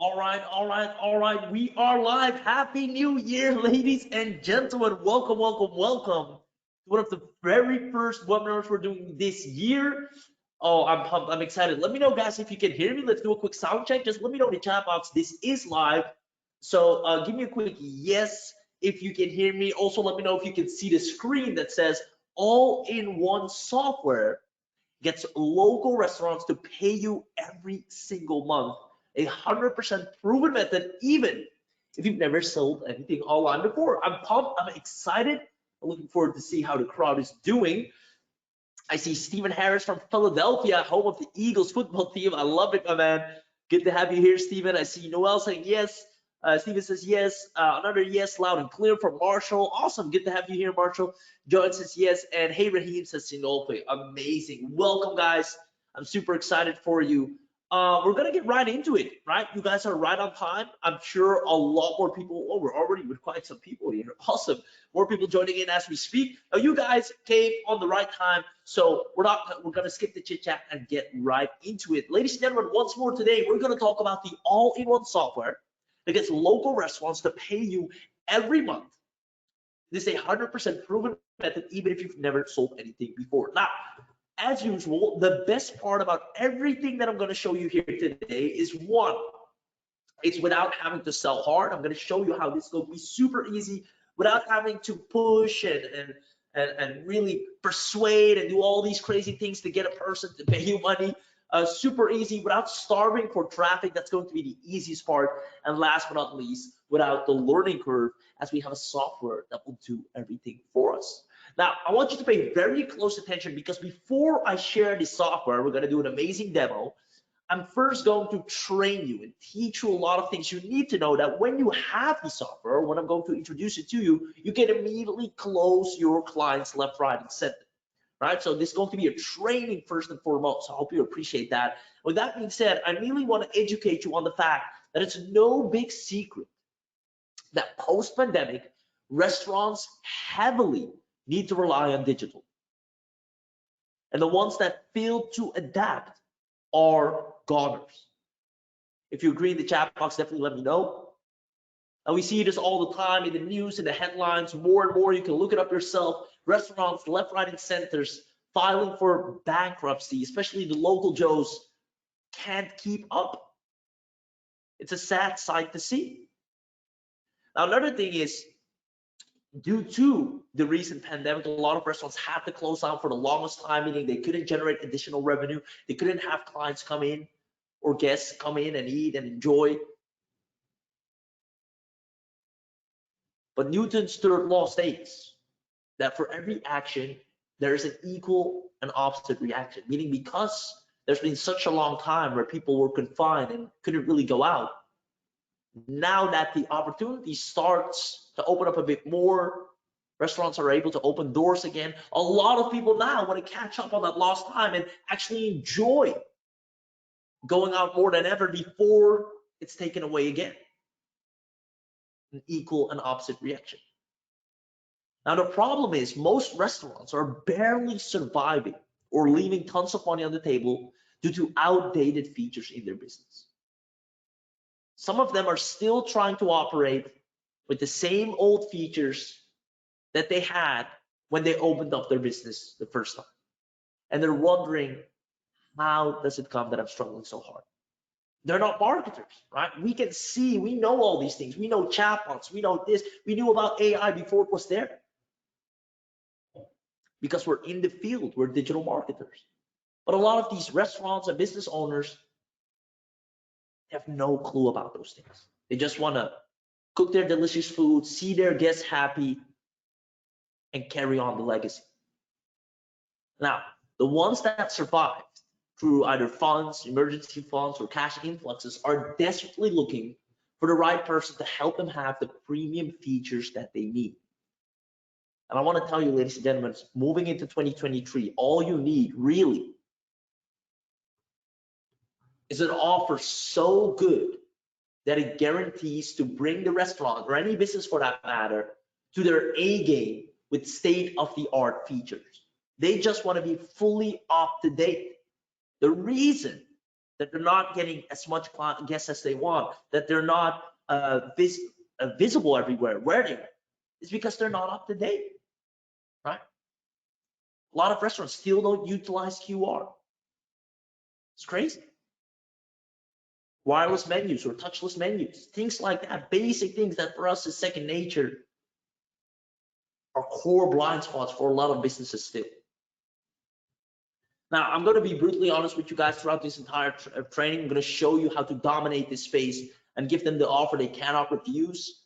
All right. We are live. Happy New Year, ladies and gentlemen. Welcome to one of the very first webinars we're doing this year. Oh, I'm pumped. I'm excited. Let me know, guys, if you can hear me. Let's do a quick sound check. Just let me know in the chat box. This is live. So give me a quick yes if you can hear me. Also, let me know if you can see the screen that says all-in-one software gets local restaurants to pay you every single month. 100% proven method, even if you've never sold anything online before. I'm pumped. I'm excited. I'm looking forward to see how the crowd is doing. I see Stephen Harris from Philadelphia, home of the Eagles football team. I love it, my man. Good to have you here, Stephen. I see Noel saying yes. Stephen says yes. Another yes, loud and clear from Marshall. Awesome. Good to have you here, Marshall. John says yes. And hey, Raheem says Sinolfe. Amazing. Welcome, guys. I'm super excited for you. We're gonna get right into it, right? You guys are right on time. I'm sure a lot more people. Oh, we're already with quite some people here. Awesome. More people joining in as we speak. Now, you guys came on the right time, so we're gonna skip the chit chat and get right into it. Ladies and gentlemen, once more today, we're gonna talk about the all-in-one software that gets local restaurants to pay you every month. This is a 100% proven method, even if you've never sold anything before. Now, as usual, the best part about everything that I'm going to show you here today is one, it's without having to sell hard. I'm going to show you how this is going to be super easy without having to push and really persuade and do all these crazy things to get a person to pay you money. Super easy without starving for traffic. That's going to be the easiest part. And last but not least, without the learning curve, as we have a software that will do everything for us. Now, I want you to pay very close attention because before I share the software, we're going to do an amazing demo. I'm first going to train you and teach you a lot of things you need to know that when you have the software, when I'm going to introduce it to you, you can immediately close your clients left, right, and center. Right? So this is going to be a training first and foremost. So I hope you appreciate that. With that being said, I really want to educate you on the fact that it's no big secret that post-pandemic restaurants heavily need to rely on digital. And the ones that fail to adapt are goners. If you agree in the chat box, definitely let me know. And we see this all the time in the news, in the headlines, more and more. You can look it up yourself. Restaurants, left, right, and centers filing for bankruptcy, especially the local Joes, can't keep up. It's a sad sight to see. Now, another thing is, due to the recent pandemic, a lot of restaurants had to close down for the longest time, meaning they couldn't generate additional revenue. They couldn't have clients come in or guests come in and eat and enjoy. But Newton's third law states that for every action, there is an equal and opposite reaction, meaning because there's been such a long time where people were confined and couldn't really go out, now that the opportunity starts to open up a bit more, restaurants are able to open doors again. A lot of people now want to catch up on that lost time and actually enjoy going out more than ever before it's taken away again. An equal and opposite reaction. Now, the problem is most restaurants are barely surviving or leaving tons of money on the table due to outdated features in their business. Some of them are still trying to operate with the same old features that they had when they opened up their business the first time. And they're wondering, how does it come that I'm struggling so hard? They're not marketers, right? We can see, we know all these things. We know chatbots, we know this, we knew about AI before it was there. Because we're in the field, we're digital marketers. But a lot of these restaurants and business owners have no clue about those things. They just want to cook their delicious food, see their guests happy, and carry on the legacy. Now, the ones that survived through either funds, emergency funds, or cash influxes are desperately looking for the right person to help them have the premium features that they need. And I want to tell you, ladies and gentlemen, moving into 2023, all you need really is an offer so good that it guarantees to bring the restaurant or any business for that matter to their A game with state-of-the-art features. They just want to be fully up to date. The reason that they're not getting as much guests as they want, that they're not visible everywhere. Where they are, it's because they're not up to date, right? A lot of restaurants still don't utilize QR. It's crazy. Wireless menus or touchless menus, things like that, basic things that for us is second nature, are core blind spots for a lot of businesses still. Now, I'm going to be brutally honest with you guys throughout this entire training. I'm going to show you how to dominate this space and give them the offer they cannot refuse,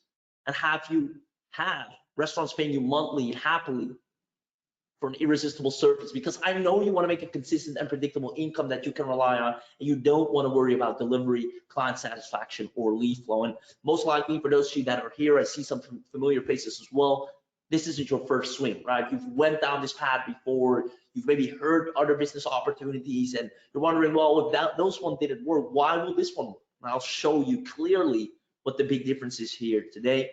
and have restaurants paying you monthly happily for an irresistible service, because I know you want to make a consistent and predictable income that you can rely on, and you don't want to worry about delivery, client satisfaction, or lead flow. And most likely, for those of you that are here, I see some familiar faces as well. This isn't your first swing, right? You've went down this path before. You've maybe heard other business opportunities, and you're wondering, well, if those one didn't work, why will this one work? And I'll show you clearly what the big difference is here today.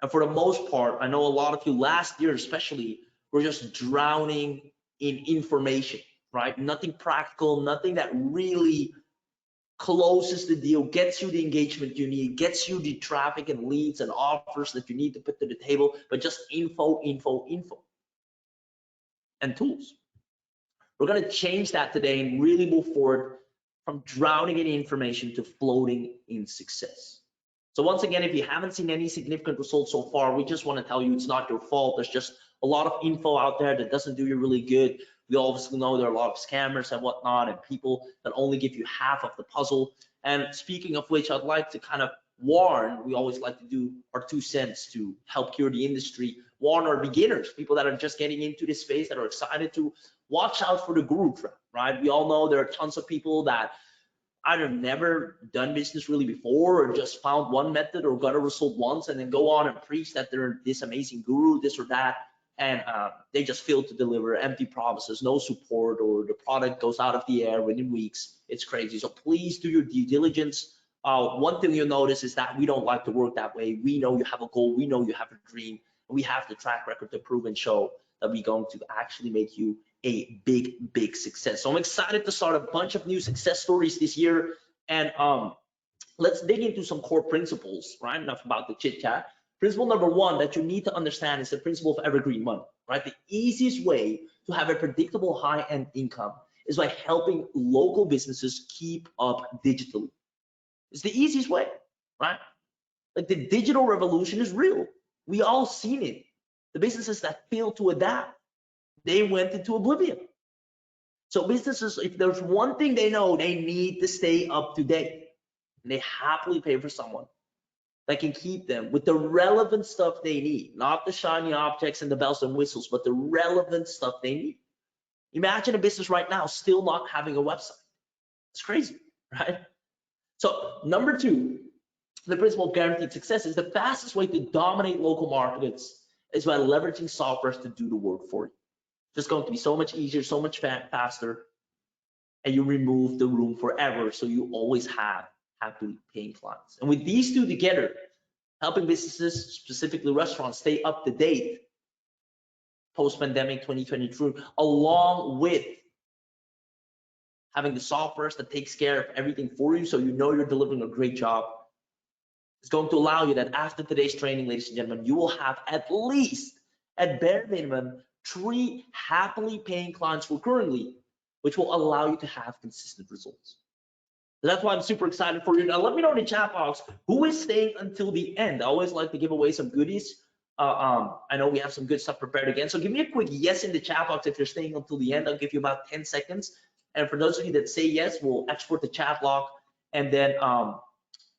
And for the most part, I know a lot of you last year especially were just drowning in information, right? Nothing practical, nothing that really closes the deal, gets you the engagement you need, gets you the traffic and leads and offers that you need to put to the table, but just info, info, info, and tools. We're going to change that today and really move forward from drowning in information to floating in success. So once again, if you haven't seen any significant results so far, we just want to tell you it's not your fault. There's just a lot of info out there that doesn't do you really good. We obviously know there are a lot of scammers and whatnot, and people that only give you half of the puzzle. And speaking of which, I'd like to kind of warn, we always like to do our 2 cents to help cure the industry, warn our beginners, people that are just getting into this space, that are excited to watch out for the guru trap, right? We all know there are tons of people that either never done business really before, or just found one method or got a result once and then go on and preach that they're this amazing guru, this or that, and they just fail to deliver, empty promises, no support, or the product goes out of the air within weeks. It's crazy. So please do your due diligence. One thing you'll notice is that we don't like to work that way. We know you have a goal, we know you have a dream, and we have the track record to prove and show that we're going to actually make you a big success. So I'm excited to start a bunch of new success stories this year, and let's dig into some core principles, right? Enough about the chit chat. Principle number 1 that you need to understand is the principle of evergreen money, right? The easiest way to have a predictable high-end income is by helping local businesses keep up digitally. It's the easiest way, right? Like, the digital revolution is real. We all seen it. The businesses that fail to adapt, they went into oblivion. So businesses, if there's one thing they know, they need to stay up to date. And they happily pay for someone that can keep them with the relevant stuff they need, not the shiny objects and the bells and whistles, but the relevant stuff they need. Imagine a business right now still not having a website. It's crazy, right? So number 2, the principle of guaranteed success is the fastest way to dominate local markets is by leveraging software to do the work for you. Just going to be so much easier, so much faster, and you remove the room for error, so you always have happily paying clients. And with these two together, helping businesses, specifically restaurants, stay up to date post-pandemic 2023, along with having the software that takes care of everything for you, so you know you're delivering a great job, is going to allow you that after today's training, ladies and gentlemen, you will have at least, at bare minimum, 3 happily paying clients recurrently, which will allow you to have consistent results. So that's why I'm super excited for you. Now, let me know in the chat box who is staying until the end. I always like to give away some goodies. I know we have some good stuff prepared again. So give me a quick yes in the chat box if you're staying until the end. I'll give you about 10 seconds. And for those of you that say yes, we'll export the chat log, and then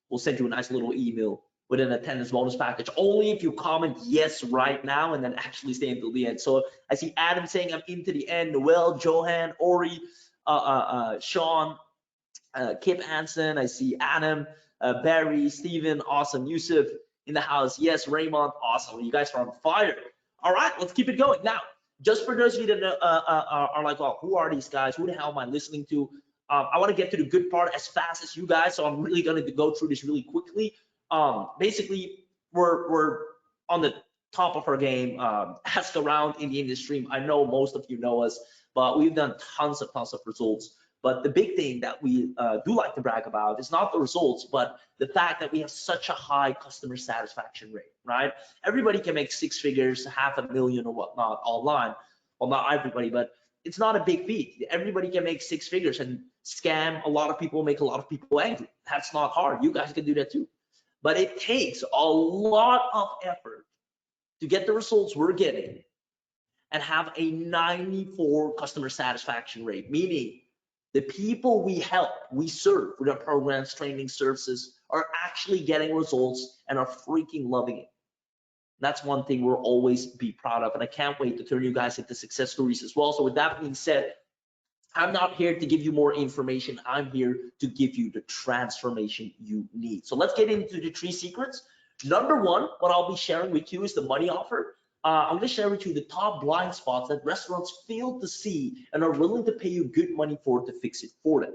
we'll send you a nice little email with an attendance bonus package, only if you comment yes right now and then actually stay until the end. So I see Adam saying I'm into the end, Noel, Johan, Ori, Sean, Kip Hansen, I see Adam, Barry, Steven, awesome, Yusuf in the house, yes, Raymond, awesome, you guys are on fire. All right, let's keep it going. Now, just for those of you that are like, oh, who are these guys? Who the hell am I listening to? I want to get to the good part as fast as you guys, so I'm really going to go through this really quickly. Basically, we're on the top of our game. Ask around in the industry. I know most of you know us, but we've done tons of results But the big thing that we do like to brag about is not the results, but the fact that we have such a high customer satisfaction rate, right? Everybody can make six figures, 500,000 or whatnot online. Well, not everybody, but it's not a big feat. Everybody can make six figures and scam a lot of people, make a lot of people angry. That's not hard. You guys can do that too. But it takes a lot of effort to get the results we're getting and have a 94 customer satisfaction rate, meaning the people we help, we serve with our programs, training, services are actually getting results and are freaking loving it. That's one thing we'll always be proud of, and I can't wait to turn you guys into success stories as well. So with that being said, I'm not here to give you more information. I'm here to give you the transformation you need. So let's get into the 3 secrets. Number 1, what I'll be sharing with you is the money offer. I'm going to share with you the top blind spots that restaurants fail to see and are willing to pay you good money for to fix it for them.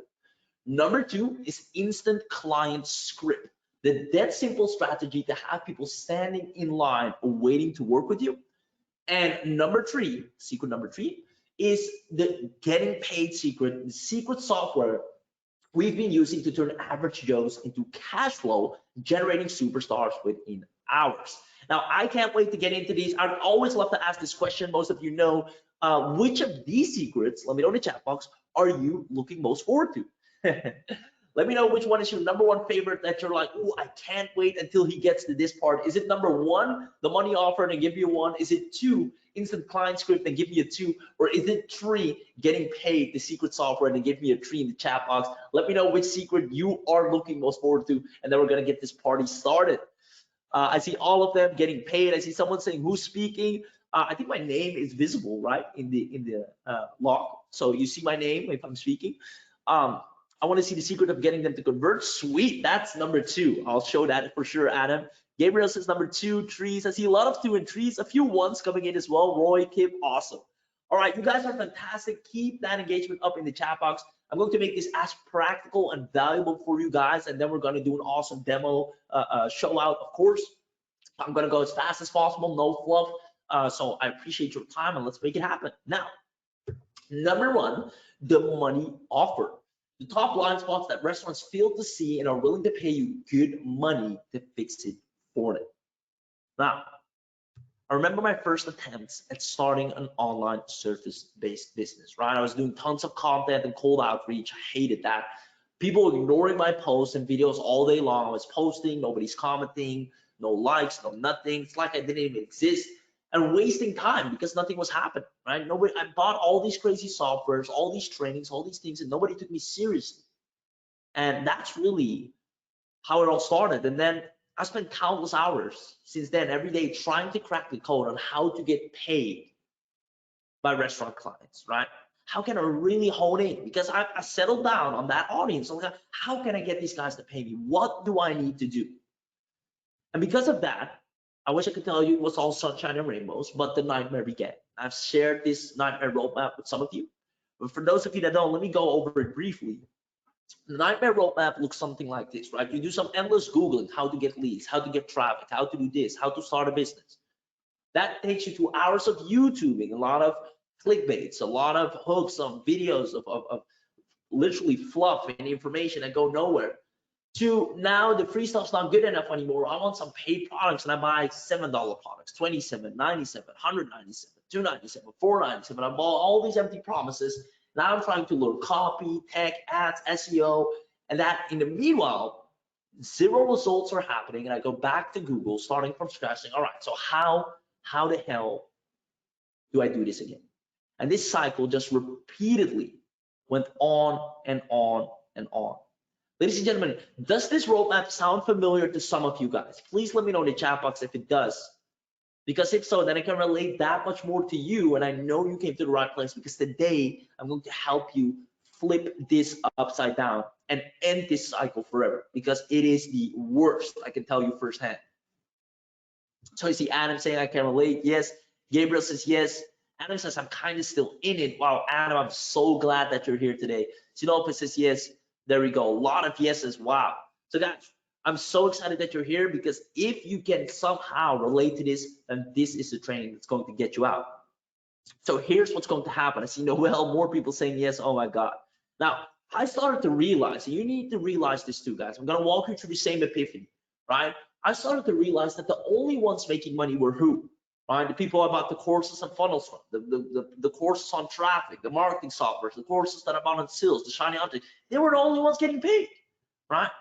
Number 2 is instant client script, the dead simple strategy to have people standing in line or waiting to work with you. And number 3, secret number 3, is the getting paid secret, the secret software we've been using to turn average Joes into cash flow, generating superstars within hours. Now, I can't wait to get into these. I'd always love to ask this question. Most of you know, which of these secrets, let me know in the chat box, are you looking most forward to? Let me know which one is your number 1 favorite that you're like, oh, I can't wait until he gets to this part. Is it number 1, the money offer and give you a 1? Is it 2, instant client script and give me a 2? Or is it 3, getting paid, the secret software and give me a 3 in the chat box? Let me know which secret you are looking most forward to, and then we're gonna get this party started. I see all of them getting paid. I see someone saying who's speaking. I think my name is visible, right, in the log. So you see my name if I'm speaking. I want to see the secret of getting them to convert. Sweet, that's number 2. I'll show that for sure, Adam. Gabriel says number 2, 3s. I see a lot of 2 and 3s, a few 1s coming in as well. Roy, Kip, awesome. All right, you guys are fantastic. Keep that engagement up in the chat box. I'm going to make this as practical and valuable for you guys, and then we're going to do an awesome demo show out, of course. I'm going to go as fast as possible, no fluff. So I appreciate your time, and let's make it happen. Now, number 1, the money offer. The top blind spots that restaurants fail to see and are willing to pay you good money to fix it for them. Now, I remember my first attempts at starting an online service-based business, right? I was doing tons of content and cold outreach. I hated that. People were ignoring my posts and videos all day long. I was posting, nobody's commenting, no likes, no nothing. It's like I didn't even exist, and wasting time because nothing was happening, right? Nobody, I bought all these crazy softwares, all these trainings, all these things, and nobody took me seriously. And that's really how it all started. And then I spent countless hours since then, every day, trying to crack the code on how to get paid by restaurant clients, right? How can I really hone in? Because I settled down on that audience. So like, how can I get these guys to pay me? What do I need to do? And because of that, I wish I could tell you it was all sunshine and rainbows, but the nightmare began. I've shared this nightmare roadmap with some of you, but for those of you that don't, let me go over it briefly. The nightmare roadmap looks something like this, right? You do some endless Googling, how to get leads, how to get traffic, how to do this, how to start a business. That takes you to hours of YouTubing, a lot of clickbaits, a lot of hooks of videos of literally fluff and information that go nowhere. To now the free stuff's not good enough anymore. I want some paid products, and I buy $7 products, $27, $97, $197, $297, $497. I bought all these empty promises. Now I'm trying to learn copy, tech, ads, SEO, and that in the meanwhile, 0 results are happening, and I go back to Google, starting from scratch, saying, all right, so how the hell do I do this again? And this cycle just repeatedly went on and on and on. Ladies and gentlemen, does this roadmap sound familiar to some of you guys? Please let me know in the chat box if it does. Because if so, then I can relate that much more to you, and I know you came to the right place, because today I'm going to help you flip this upside down and end this cycle forever, because it is the worst, I can tell you firsthand. So you see Adam saying I can relate. Yes. Gabriel says yes. Adam says I'm kind of still in it. Wow, Adam, I'm so glad that you're here today. Sinopa says yes. There we go. A lot of yeses. Wow. So guys, I'm so excited that you're here, because if you can somehow relate to this, then this is the training that's going to get you out. So here's what's going to happen. I see Noel, more people saying yes. Oh my God. Now, I started to realize, and you need to realize this too, guys. I'm gonna walk you through the same epiphany, right? I started to realize that the only ones making money were who? Right? The people about the courses and funnels from, the courses on traffic, the marketing software, the courses that are about on sales, the shiny object. They were the only ones getting paid, right?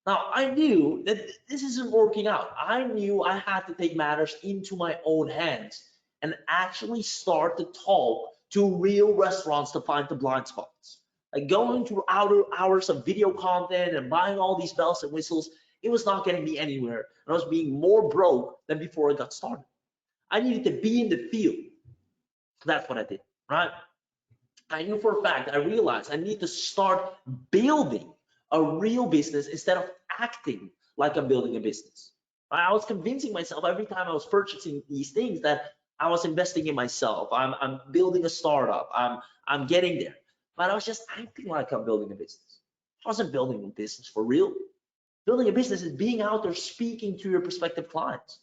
Now I knew that this isn't working out. I knew I had to take matters into my own hands and actually start to talk to real restaurants to find the blind spots. Like going through hours of video content and buying all these bells and whistles, it was not getting me anywhere. And I was being more broke than before I got started. I needed to be in the field. That's what I did, right? I knew for a fact, I realized I need to start building a real business instead of acting like I'm building a business. I was convincing myself every time I was purchasing these things that I was investing in myself. I'm building a startup. I'm getting there. But I was just acting like I'm building a business. I wasn't building a business for real. Building a business is being out there speaking to your prospective clients,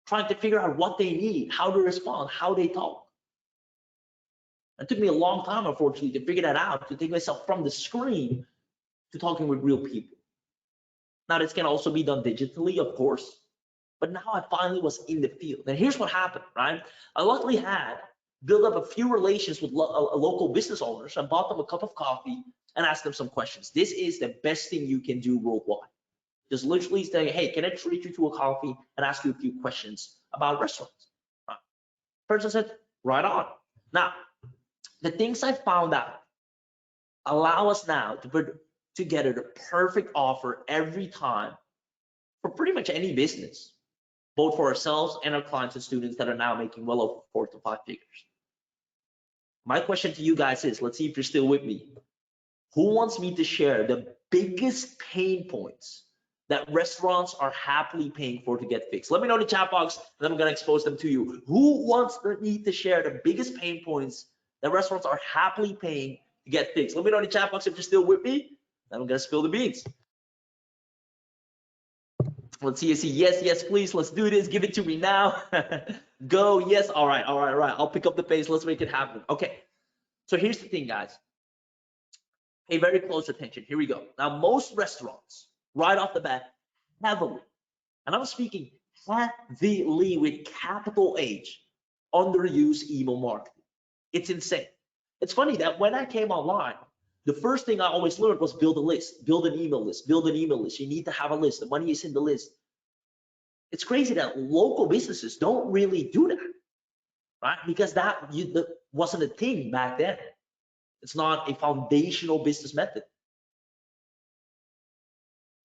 trying to figure out what they need, how to respond, how they talk. It took me a long time, unfortunately, to figure that out, to take myself from the screen to talking with real people. Now, this can also be done digitally, of course, but now I finally was in the field. And here's what happened, right? I luckily had built up a few relations with local business owners and bought them a cup of coffee and asked them some questions. This is the best thing you can do worldwide. Just literally say, hey, can I treat you to a coffee and ask you a few questions about restaurants? Person said, right on. Now, the things I found out allow us now to put together the perfect offer every time for pretty much any business, both for ourselves and our clients and students that are now making well over 4 to 5 figures. My question to you guys is, let's see if you're still with me. Who wants me to share the biggest pain points that restaurants are happily paying for to get fixed? Let me know in the chat box, and then I'm gonna expose them to you. Who wants me to share the biggest pain points that restaurants are happily paying to get fixed? Let me know in the chat box if you're still with me, then I'm gonna spill the beans. Let's see, yes, please, let's do this, give it to me now. Go, yes, all right, I'll pick up the pace, let's make it happen. Okay, so here's the thing, guys. Pay very close attention, here we go. Now, most restaurants, right off the bat, heavily, and I'm speaking heavily with capital H, underuse email marketing. It's insane. It's funny that when I came online, the first thing I always learned was build a list, build an email list, build an email list. You need to have a list. The money is in the list. It's crazy that local businesses don't really do that, right? Because that wasn't a thing back then. It's not a foundational business method.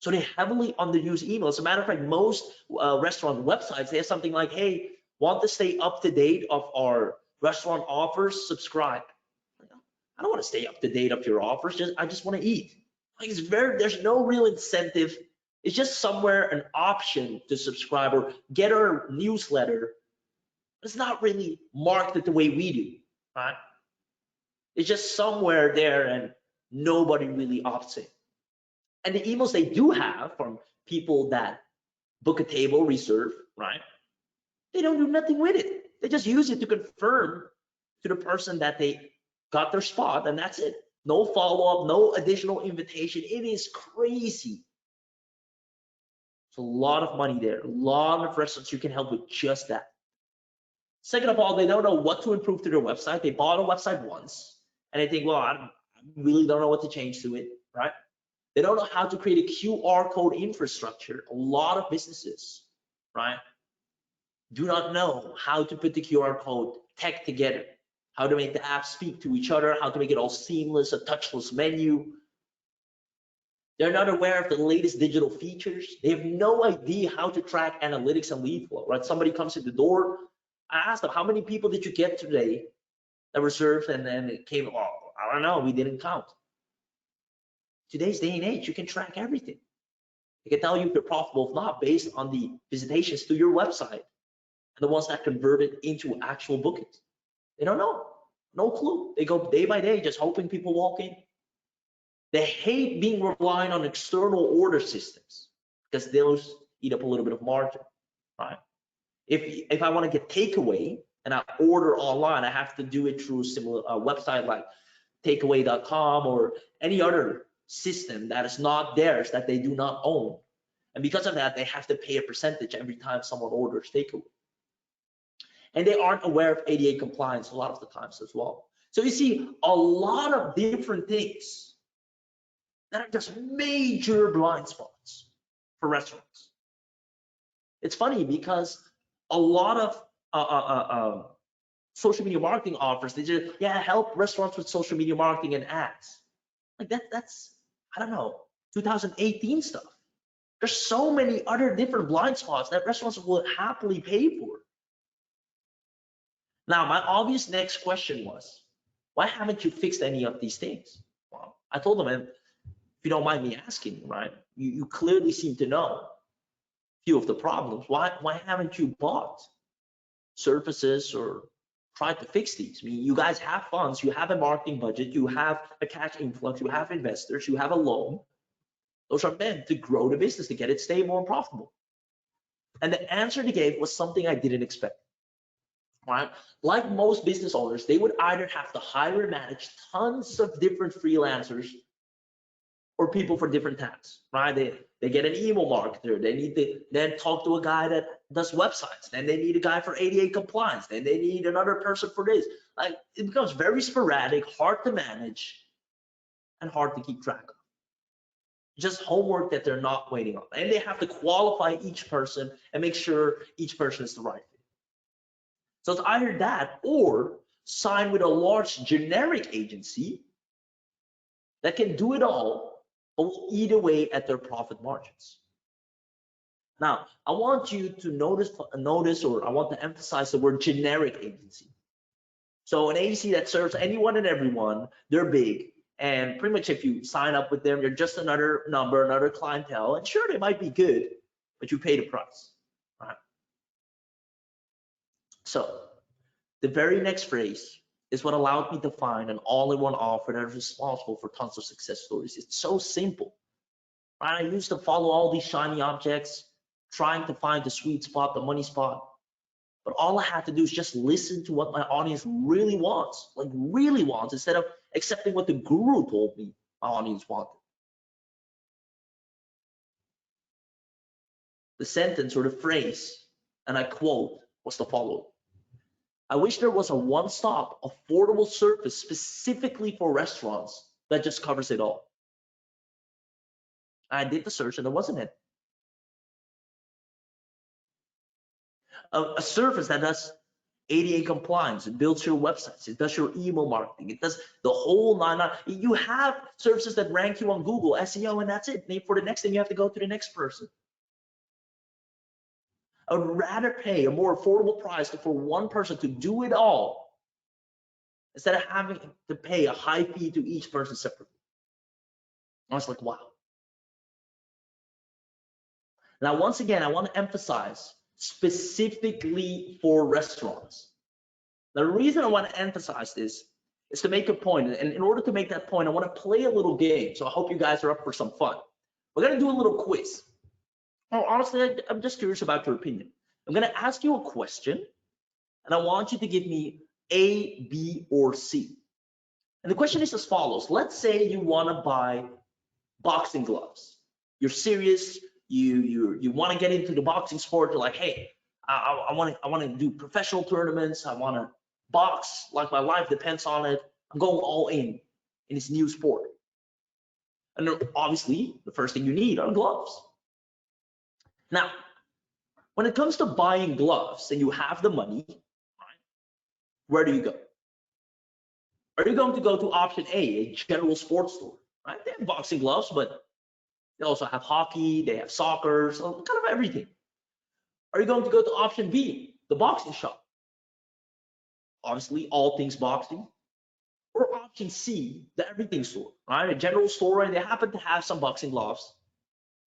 So they heavily underuse email. As a matter of fact, most restaurant websites, they have something like, hey, want to stay up to date of our restaurant offers, subscribe. I don't want to stay up to date of your offers. I just want to eat. Like there's no real incentive. It's just somewhere an option to subscribe or get our newsletter. It's not really marketed the way we do, right? It's just somewhere there and nobody really opts it. And the emails they do have from people that book a table, reserve, right? They don't do nothing with it. They just use it to confirm to the person that they got their spot, and that's it. No follow-up, no additional invitation. It is crazy. It's a lot of money there. A lot of restaurants you can help with just that. Second of all, they don't know what to improve to their website. They bought a website once, and they think, well, I really don't know what to change to it, right? They don't know how to create a QR code infrastructure. A lot of businesses, right, do not know how to put the QR code tech together, how to make the apps speak to each other, how to make it all seamless, a touchless menu. They're not aware of the latest digital features. They have no idea how to track analytics and lead flow, right? Somebody comes in the door. I asked them, how many people did you get today that reserved? And then it came, oh, I don't know, we didn't count. Today's day and age, you can track everything. It can tell you if you're profitable or not based on the visitations to your website and the ones that converted into actual bookings. They don't know, no clue. They go day by day just hoping people walk in. They hate being reliant on external order systems because those eat up a little bit of margin, right? If I want to get takeaway and I order online, I have to do it through a similar website like takeaway.com or any other system that is not theirs, that they do not own. And because of that, they have to pay a percentage every time someone orders takeaway. And they aren't aware of ADA compliance a lot of the times as well. So you see a lot of different things that are just major blind spots for restaurants. It's funny because a lot of social media marketing offers, they just, yeah, help restaurants with social media marketing and ads. Like that's, I don't know, 2018 stuff. There's so many other different blind spots that restaurants will happily pay for. Now, my obvious next question was, why haven't you fixed any of these things? Well, I told them, if you don't mind me asking, right? You clearly seem to know a few of the problems. Why haven't you bought services or tried to fix these? I mean, you guys have funds, you have a marketing budget, you have a cash influx, you have investors, you have a loan. Those are meant to grow the business, to get it stable and profitable. And the answer they gave was something I didn't expect. Right? Like most business owners, they would either have to hire and manage tons of different freelancers or people for different tasks, right? They get an email marketer, they need to then talk to a guy that does websites, then they need a guy for ADA compliance, then they need another person for this. Like, it becomes very sporadic, hard to manage, and hard to keep track of. Just homework that they're not waiting on. And they have to qualify each person and make sure each person is the right fit. So it's either that or sign with a large generic agency that can do it all, but will eat away at their profit margins. Now, I want you to notice, or I want to emphasize the word generic agency. So an agency that serves anyone and everyone, they're big. And pretty much if you sign up with them, you're just another number, another clientele. And sure, they might be good, but you pay the price, right? So the very next phrase is what allowed me to find an all-in-one offer that is responsible for tons of success stories. It's so simple, right? I used to follow all these shiny objects, trying to find the sweet spot, the money spot. But all I had to do is just listen to what my audience really wants, like really wants, instead of accepting what the guru told me my audience wanted. The sentence or the phrase, and I quote, was the following: I wish there was a one-stop, affordable service specifically for restaurants that just covers it all. I did the search and there wasn't it. A service that does ADA compliance, it builds your websites, it does your email marketing, it does the whole nine. You have services that rank you on Google, SEO, and that's it. For the next thing, you have to go to the next person. I would rather pay a more affordable price for one person to do it all instead of having to pay a high fee to each person separately. I was like, wow. Now, once again, I want to emphasize specifically for restaurants. The reason I want to emphasize this is to make a point, and in order to make that point, I want to play a little game. So I hope you guys are up for some fun. We're going to do a little quiz. Oh, honestly, I'm just curious about your opinion. I'm going to ask you a question, and I want you to give me A, B, or C. And the question is as follows. Let's say you want to buy boxing gloves. You're serious. You want to get into the boxing sport. You're like, hey, I want to do professional tournaments. I want to box like my life depends on it. I'm going all in this new sport. And obviously, the first thing you need are gloves. Now, when it comes to buying gloves and you have the money, right, where do you go? Are you going to go to option A, a general sports store? Right? They have boxing gloves, but they also have hockey, they have soccer, so kind of everything. Are you going to go to option B, the boxing shop? Obviously, all things boxing. Or option C, the everything store, right? A general store, and they happen to have some boxing gloves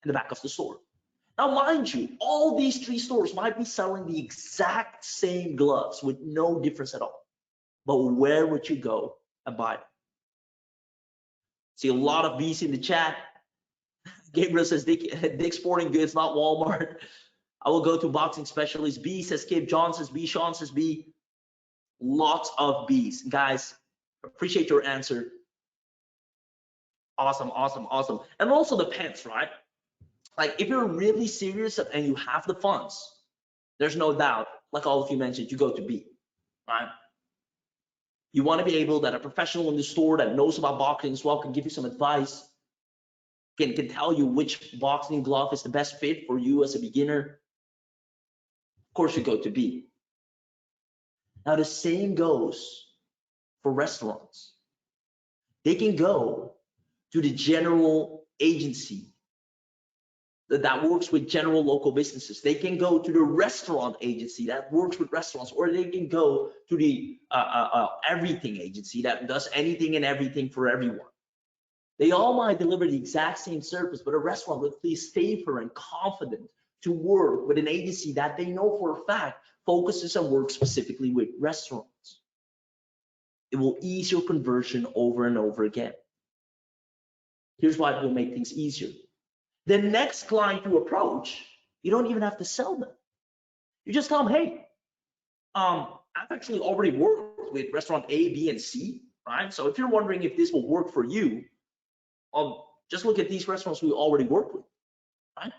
in the back of the store. Now, mind you, all these three stores might be selling the exact same gloves with no difference at all. But where would you go and buy them? See a lot of B's in the chat. Gabriel says Dick's Sporting Goods, not Walmart. I will go to Boxing Specialist. B says Kip. John says B. Sean says B. Lots of B's. Guys, appreciate your answer. Awesome, awesome, awesome. And also depends, right? Like if you're really serious and you have the funds, there's no doubt, like all of you mentioned, you go to B, right? You want to be able that a professional in the store that knows about boxing as well can give you some advice, can tell you which boxing glove is the best fit for you as a beginner. Of course, you go to B. Now the same goes for restaurants. They can go to the general agency that works with general local businesses. They can go to the restaurant agency that works with restaurants, or they can go to the everything agency that does anything and everything for everyone. They all might deliver the exact same service, but a restaurant will feel safer and confident to work with an agency that they know for a fact focuses and works specifically with restaurants. It will ease your conversion over and over again. Here's why it will make things easier. The next client you approach, you don't even have to sell them. You just tell them, hey, I've actually already worked with restaurant A, B, and C, right? So if you're wondering if this will work for you, just look at these restaurants we already work with, right?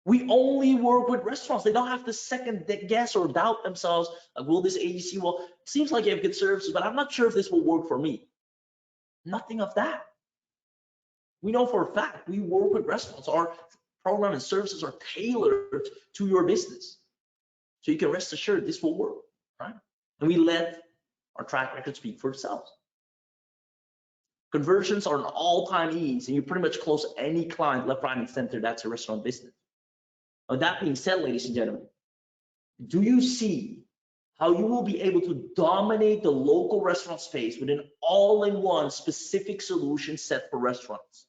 We only work with restaurants. They don't have to second guess or doubt themselves. Like, will this agency, well, it seems like you have good services, but I'm not sure if this will work for me. Nothing of that. We know for a fact we work with restaurants. Our program and services are tailored to your business. So you can rest assured this will work, right? And we let our track record speak for itself. Conversions are an all-time ease, and you pretty much close any client left, right, and center that's a restaurant business. Now, that being said, ladies and gentlemen, do you see how you will be able to dominate the local restaurant space with an all-in-one specific solution set for restaurants?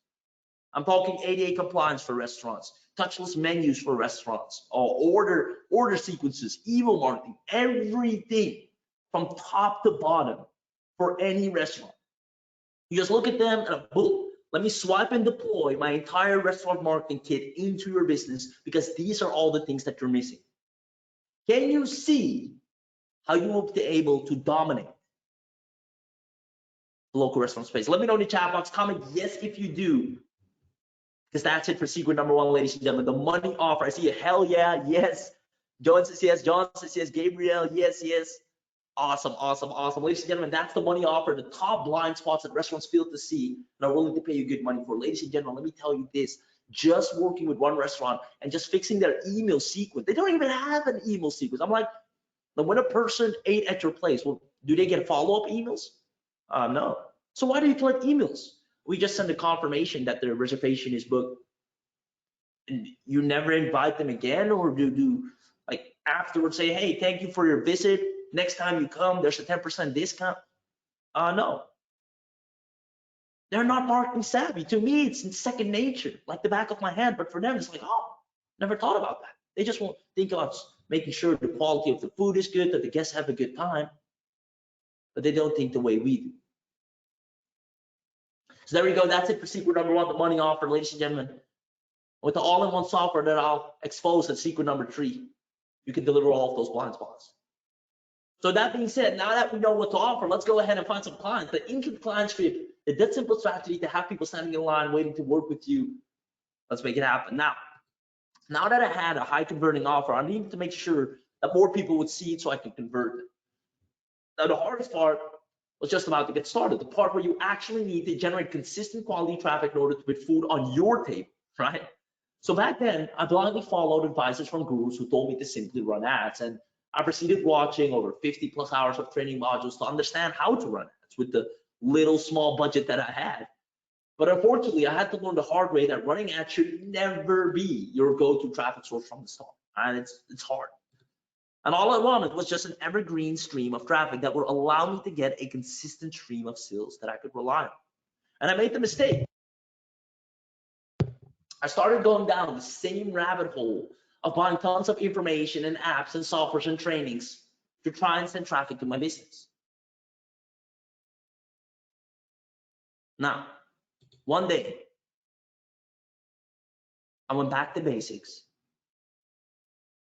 I'm talking ADA compliance for restaurants, touchless menus for restaurants, order sequences, email marketing, everything from top to bottom for any restaurant. You just look at them and boom, let me swipe and deploy my entire restaurant marketing kit into your business, because these are all the things that you're missing. Can you see how you will be able to dominate the local restaurant space? Let me know in the chat box, comment yes if you do. Because that's it for secret number one, ladies and gentlemen. The money offer. I see a hell yeah, yes. John says yes. John says yes. Gabriel, yes, yes. Awesome, awesome, awesome. Ladies and gentlemen, that's the money offer. The top blind spots that restaurants fail to see and are willing to pay you good money for. Ladies and gentlemen, let me tell you this. Just working with one restaurant and just fixing their email sequence. They don't even have an email sequence. I'm like, when a person ate at your place, well, do they get follow-up emails? No. So why do you collect emails? We just send a confirmation that their reservation is booked, and you never invite them again, or do like afterwards say, hey, thank you for your visit. Next time you come, there's a 10% discount. No. They're not marketing savvy. To me, it's in second nature, like the back of my hand. But for them, it's like, oh, never thought about that. They just won't think about making sure the quality of the food is good, that the guests have a good time. But they don't think the way we do. So there we go. That's it for secret number one, the money offer, ladies and gentlemen. With the all-in-one software that I'll expose at secret number 3, you can deliver all of those blind spots. So that being said, now that we know what to offer, let's go ahead and find some clients. The Income Client Script, the dead simple strategy to have people standing in line waiting to work with you. Let's make it happen. Now that I had a high converting offer, I needed to make sure that more people would see it so I could convert it. Now the hardest part was just about to get started, the part where you actually need to generate consistent quality traffic in order to put food on your table, right? So back then, I blindly followed advices from gurus who told me to simply run ads, and I proceeded watching over 50 plus hours of training modules to understand how to run ads with the little small budget that I had. But unfortunately, I had to learn the hard way that running ads should never be your go-to traffic source from the start, and it's hard. And all I wanted was just an evergreen stream of traffic that would allow me to get a consistent stream of sales that I could rely on. And I made the mistake. I started going down the same rabbit hole of buying tons of information and apps and softwares and trainings to try and send traffic to my business. Now, one day, I went back to basics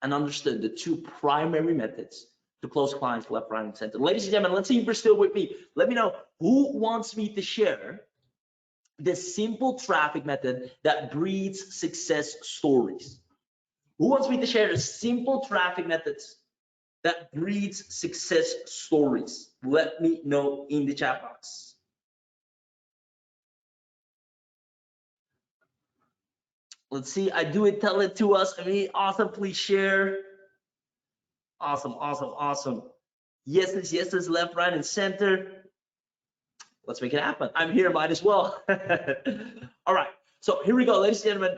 and understood the 2 primary methods to close clients left, right, and center. Ladies and gentlemen, let's see if you're still with me. Let me know who wants me to share the simple traffic method that breeds success stories. Who wants me to share the simple traffic methods that breeds success stories? Let me know in the chat box. Let's see, I do it, tell it to us. I mean, awesome, please share. Awesome, awesome, awesome. Yeses, yeses, left, right, and center. Let's make it happen. I'm here, might as well. All right, so here we go, ladies and gentlemen.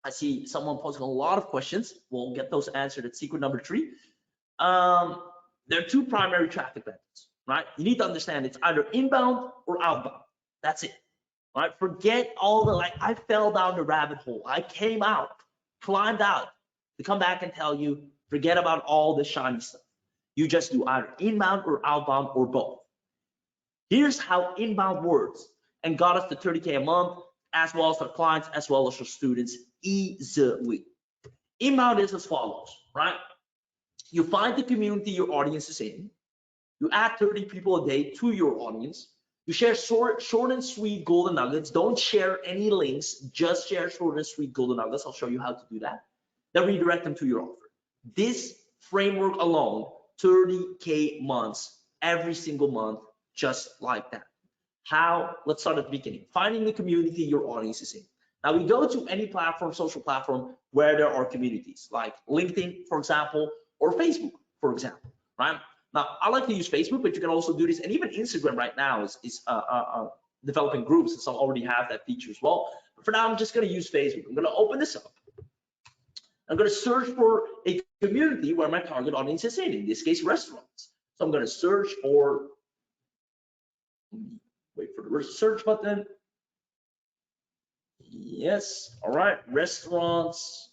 I see someone posting a lot of questions. We'll get those answered at secret number 3. There are 2 primary traffic methods, right? You need to understand it's either inbound or outbound. That's it, right? Forget all the, like, I fell down the rabbit hole. I came out, climbed out to come back and tell you, forget about all the shiny stuff. You just do either inbound or outbound or both. Here's how inbound works and got us to 30K a month, as well as our clients, as well as our students, easily. Inbound is as follows, right? You find the community your audience is in. You add 30 people a day to your audience. You share short and sweet golden nuggets. Don't share any links, just share short and sweet golden nuggets. I'll show you how to do that. Then redirect them to your offer. This framework alone, 30K months, every single month, just like that. How? Let's start at the beginning. Finding the community your audience is in. Now we go to any platform, social platform, where there are communities, like LinkedIn, for example, or Facebook, for example, right? Now I like to use Facebook, but you can also do this, and even Instagram right now is developing groups, and some already have that feature as well. But for now, I'm just going to use Facebook. I'm going to open this up. I'm going to search for a community where my target audience is in this case, restaurants. So I'm going to search for, wait for the search button. Yes, all right, restaurants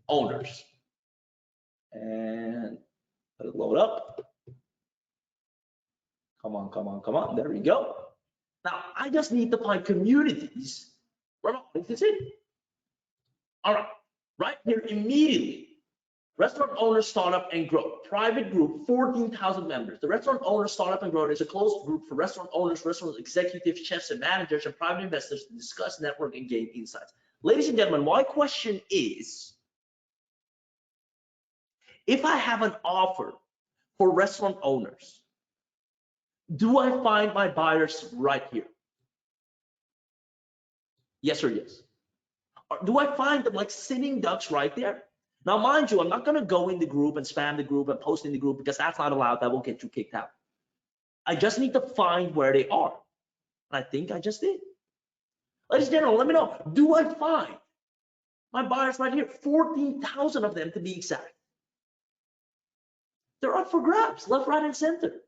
owners. And let it load up. Come on, come on, come on, there we go. Now, I just need to find communities where my audience is in. All right, right here immediately. Restaurant owner, startup, and growth. Private group, 14,000 members. The restaurant owner, startup, and growth is a closed group for restaurant owners, restaurant executives, chefs, and managers, and private investors to discuss, network, and gain insights. Ladies and gentlemen, my question is, if I have an offer for restaurant owners, do I find my buyers right here? Yes or yes? Or do I find them like sitting ducks right there? Now, mind you, I'm not going to go in the group and spam the group and post in the group because that's not allowed. That will get you kicked out. I just need to find where they are. And I think I just did. Ladies and gentlemen, let me know. Do I find my buyers right here? 14,000 of them to be exact. They're up for grabs, left, right, and center.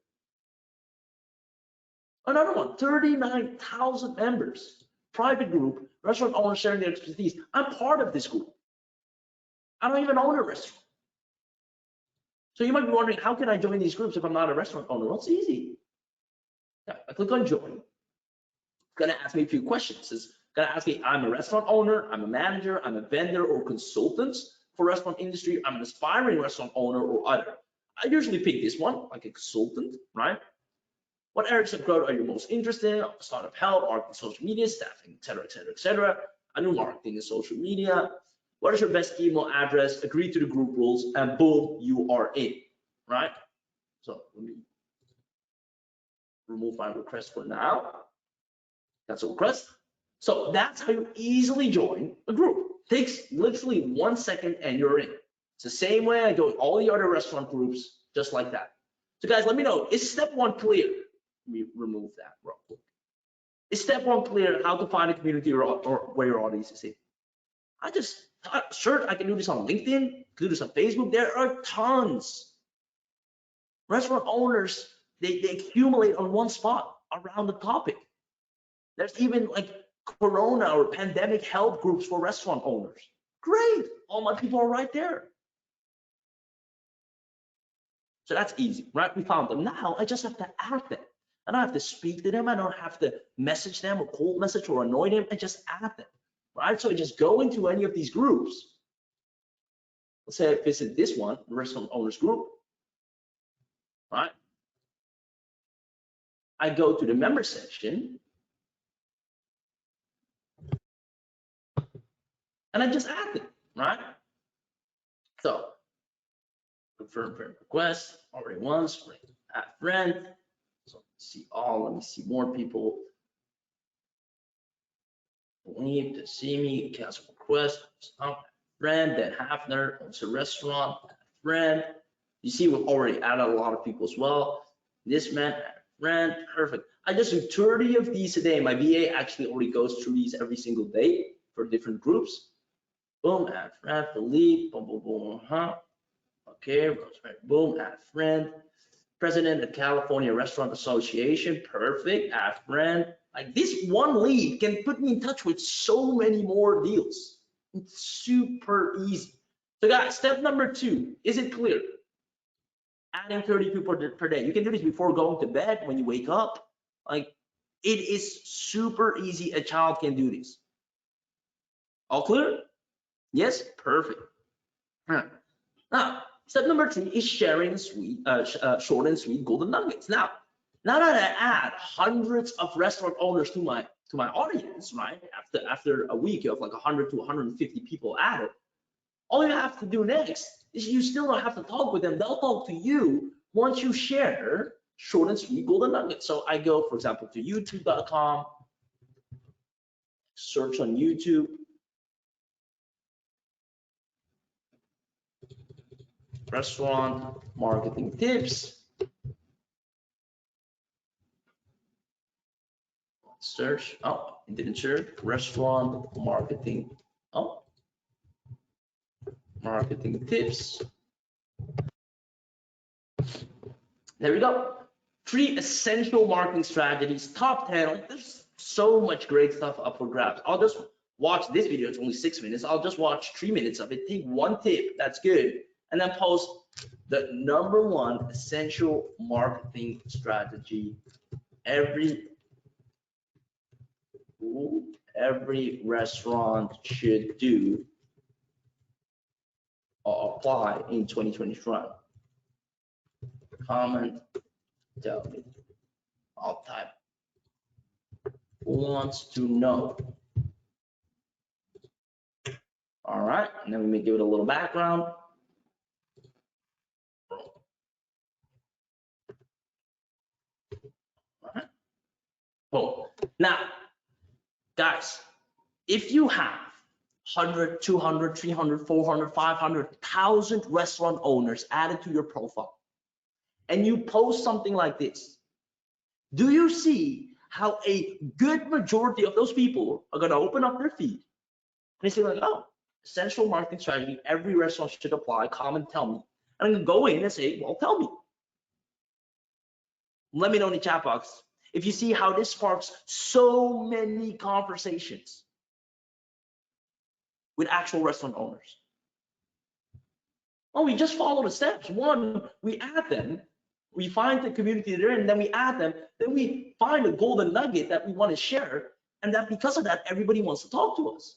Another one, 39,000 members. Private group, restaurant owners sharing their expertise. I'm part of this group. I don't even own a restaurant. So you might be wondering, how can I join these groups if I'm not a restaurant owner? Well, it's easy. Yeah, I click on join. It's gonna ask me a few questions. It's gonna ask me, I'm a restaurant owner, I'm a manager, I'm a vendor or consultant for restaurant industry, I'm an aspiring restaurant owner or other. I usually pick this one, like a consultant, right? What areas of growth are you most interested in? Startup help, marketing, social media, staffing, et cetera, et cetera, et cetera. I do marketing and social media. What is your best email address? Agree to the group rules, and boom, you are in, right? So let me remove my request for now. That's a request. So that's how you easily join a group. Takes literally 1 second and you're in. It's the same way I join all the other restaurant groups, just like that. So guys, let me know, is step 1 clear? Let me remove that real quick. Is step 1 clear how to find a community or where your audience is in? Sure, I can do this on LinkedIn, do this on Facebook. There are tons. Restaurant owners, they accumulate on one spot around the topic. There's even like Corona or pandemic help groups for restaurant owners. Great, all my people are right there. So that's easy, right? We found them. Now I just have to add them. I don't have to speak to them. I don't have to message them or cold message or annoy them. I just add them. Right? So I just go into any of these groups. Let's say I visit this one, the restaurant owners group. Right? I go to the member section and I just add it, right? So confirm friend request, already once, add friend. So see all, let me see more people. Need to see me, cancel request, friend, then Hafner owns a restaurant, friend. You see, we've already added a lot of people as well. This man, friend, perfect. I just do 30 of these a day. My VA actually already goes through these every single day for different groups. Boom, add friend, delete, boom, boom, boom, Okay, boom, add friend. President of California Restaurant Association, perfect, add friend. Like this one lead can put me in touch with so many more deals. It's super easy. So guys, step number 2, is it clear? Adding 30 people per day. You can do this before going to bed, when you wake up. Like it is super easy. A child can do this. All clear? Yes, perfect. Now, step number 3 is sharing short and sweet golden nuggets. Now that I add hundreds of restaurant owners to my audience, right? After a week, you have like 100 to 150 people added. All you have to do next is you still don't have to talk with them. They'll talk to you once you share short and sweet golden nuggets. So I go, for example, to youtube.com, search on YouTube. Restaurant marketing tips. Search. Oh, it didn't search. Restaurant marketing. Oh, marketing tips. There we go. 3 essential marketing strategies, top 10. There's so much great stuff up for grabs. I'll just watch this video. It's only 6 minutes. I'll just watch 3 minutes of it. Take one tip. That's good. And then post the number 1 essential marketing strategy every restaurant should do or apply in 2021. Comment, tell me. I'll type. Who wants to know? All right, and then we may give it a little background. All right. Boom. Now, guys, if you have 100, 200, 300, 400, 500, 1,000 restaurant owners added to your profile, and you post something like this, do you see how a good majority of those people are going to open up their feed and they say like, oh, essential marketing strategy, every restaurant should apply, comment, tell me. And I'm going to go in and say, well, tell me. Let me know in the chat box if you see how this sparks so many conversations with actual restaurant owners. Oh, we just follow the steps. 1, we add them. We find the community they're in, then we add them. Then we find a golden nugget that we want to share. And that because of that, everybody wants to talk to us.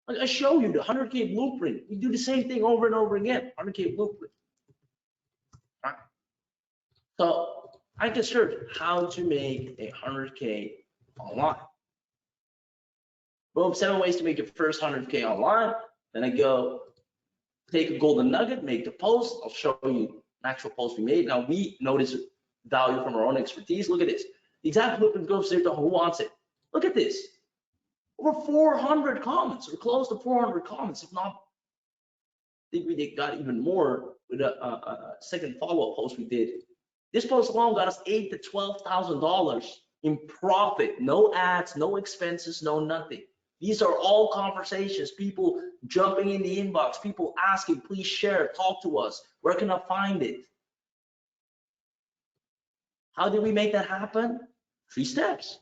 Like I show you the 100K blueprint. We do the same thing over and over again. 100K blueprint. All right. So I can search how to make a 100K online. Boom, 7 ways to make your first 100K online. Then I go take a golden nugget, make the post. I'll show you an actual post we made. Now we notice value from our own expertise. Look at this. The exact blueprint goes there to who wants it. Look at this. Over 400 comments, or close to 400 comments, if not, I think we got even more with a second follow-up post we did. This post alone got us $8,000 to $12,000 in profit. No ads, no expenses, no nothing. These are all conversations, people jumping in the inbox, people asking, please share, talk to us. Where can I find it? How did we make that happen? 3 steps.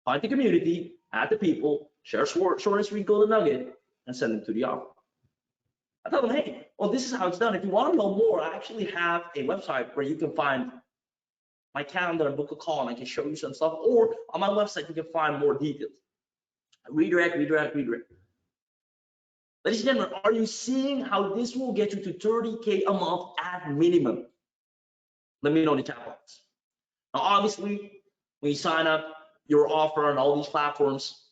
Find the community, add the people, share short and sweet golden nugget, and send them to the offer. I tell them, hey, well, this is how it's done. If you want to know more, I actually have a website where you can find my calendar and book a call, and I can show you some stuff. Or on my website, you can find more details. Redirect, redirect, redirect. Ladies and gentlemen, are you seeing how this will get you to 30K a month at minimum? Let me know in the chat box. Now, obviously, When you sign up your offer on all these platforms,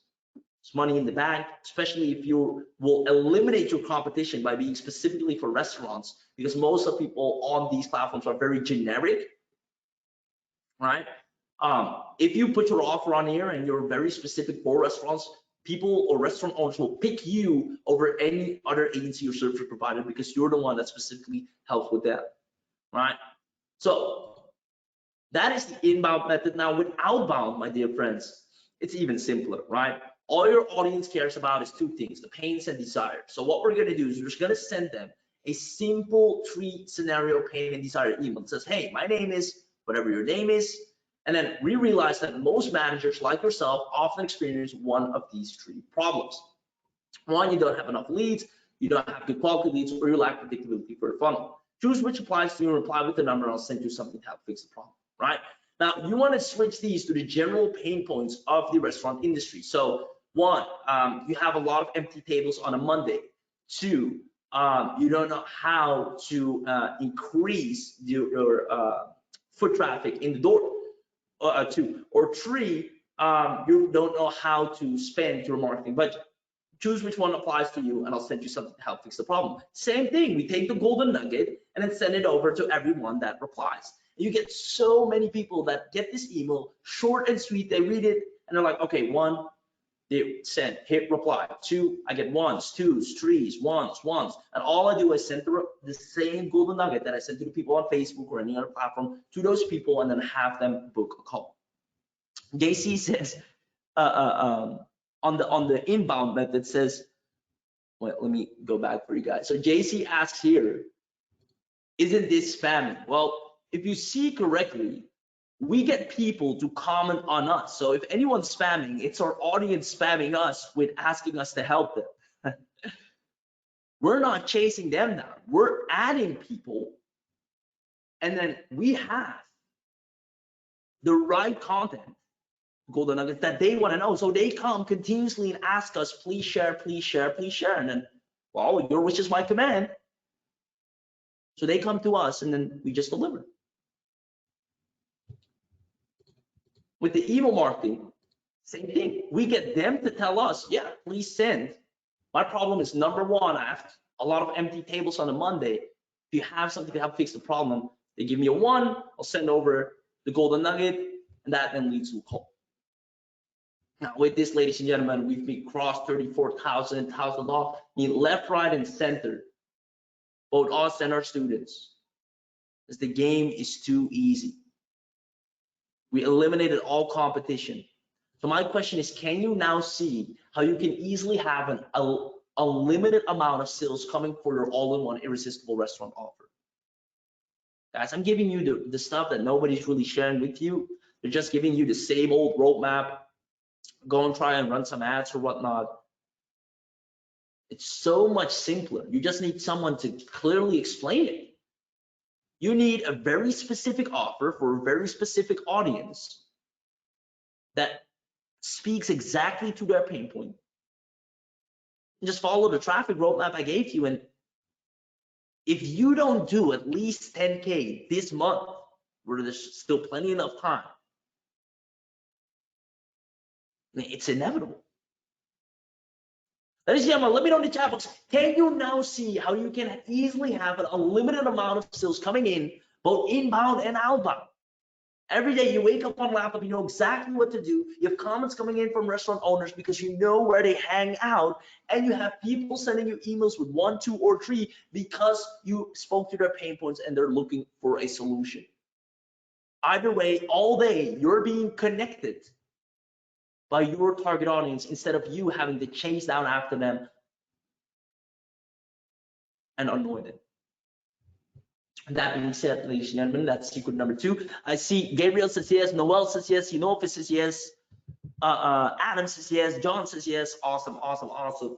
it's money in the bank, especially if you will eliminate your competition by being specifically for restaurants, because most of people on these platforms are very generic, right? If you put your offer on here and you're very specific for restaurants, people or restaurant owners will pick you over any other agency or service provider because you're the one that specifically helps with them, right? So that is the inbound method. Now with outbound, my dear friends, it's even simpler, right? All your audience cares about is two things: the pains and desires. So what we're going to do is we're just going to send them a simple 3-scenario pain and desire email that says, hey, my name is whatever your name is. And then we realize that most managers like yourself often experience one of these 3 problems. One, you don't have enough leads, you don't have good quality leads, or you lack predictability for the funnel. Choose which applies to you and reply with the number, and I'll send you something to help fix the problem, right? Now, you want to switch these to the general pain points of the restaurant industry. So 1, you have a lot of empty tables on a Monday. 2, you don't know how to increase your foot traffic in the door. 2 or 3, you don't know how to spend your marketing budget. Choose which one applies to you, and I'll send you something to help fix the problem. Same thing, we take the golden nugget and then send it over to everyone that replies. You get so many people that get this email, short and sweet. They read it and they're like, okay, 1, they send, hit reply. 2, I get 1s, 2s, 3s, 1s, and all I do is send the same golden nugget that I send to the people on Facebook or any other platform to those people, and then have them book a call. JC says, on the inbound method says, well, let me go back for you guys. So JC asks here, isn't this spamming? Well, if you see correctly, we get people to comment on us. So if anyone's spamming, it's our audience spamming us with asking us to help them. We're not chasing them down. We're adding people, and then we have the right content, golden nuggets, that they want to know. So they come continuously and ask us, please share, please share, please share. And then, well, your wish is my command. So they come to us, and then we just deliver. With the email marketing, same thing. We get them to tell us, yeah, please send. My problem is, number 1, I have a lot of empty tables on a Monday. If you have something to help fix the problem, they give me a 1, I'll send over the golden nugget, and that then leads to a call. Now with this, ladies and gentlemen, we've crossed 34,000 off, left, right, and center, both us and our students, because the game is too easy. We eliminated all competition. So my question is, can you now see how you can easily have a limited amount of sales coming for your all-in-one irresistible restaurant offer? Guys, I'm giving you the stuff that nobody's really sharing with you. They're just giving you the same old roadmap. Go and try and run some ads or whatnot. It's so much simpler. You just need someone to clearly explain it. You need a very specific offer for a very specific audience that speaks exactly to their pain point. And just follow the traffic roadmap I gave you. And if you don't do at least 10K this month, where there's still plenty enough time, it's inevitable. Ladies and gentlemen, let me know in the chat box, can you now see how you can easily have an unlimited amount of sales coming in, both inbound and outbound? Every day you wake up on laptop, you know exactly what to do. You have comments coming in from restaurant owners because you know where they hang out, and you have people sending you emails with 1, 2, or 3 because you spoke to their pain points and they're looking for a solution. Either way, all day you're being connected by your target audience instead of you having to chase down after them and annoy them. That being said, ladies and gentlemen, that's secret number 2. I see Gabriel says yes, Noel says yes, Sinopha says yes, Adam says yes, John says yes. Awesome, awesome, awesome.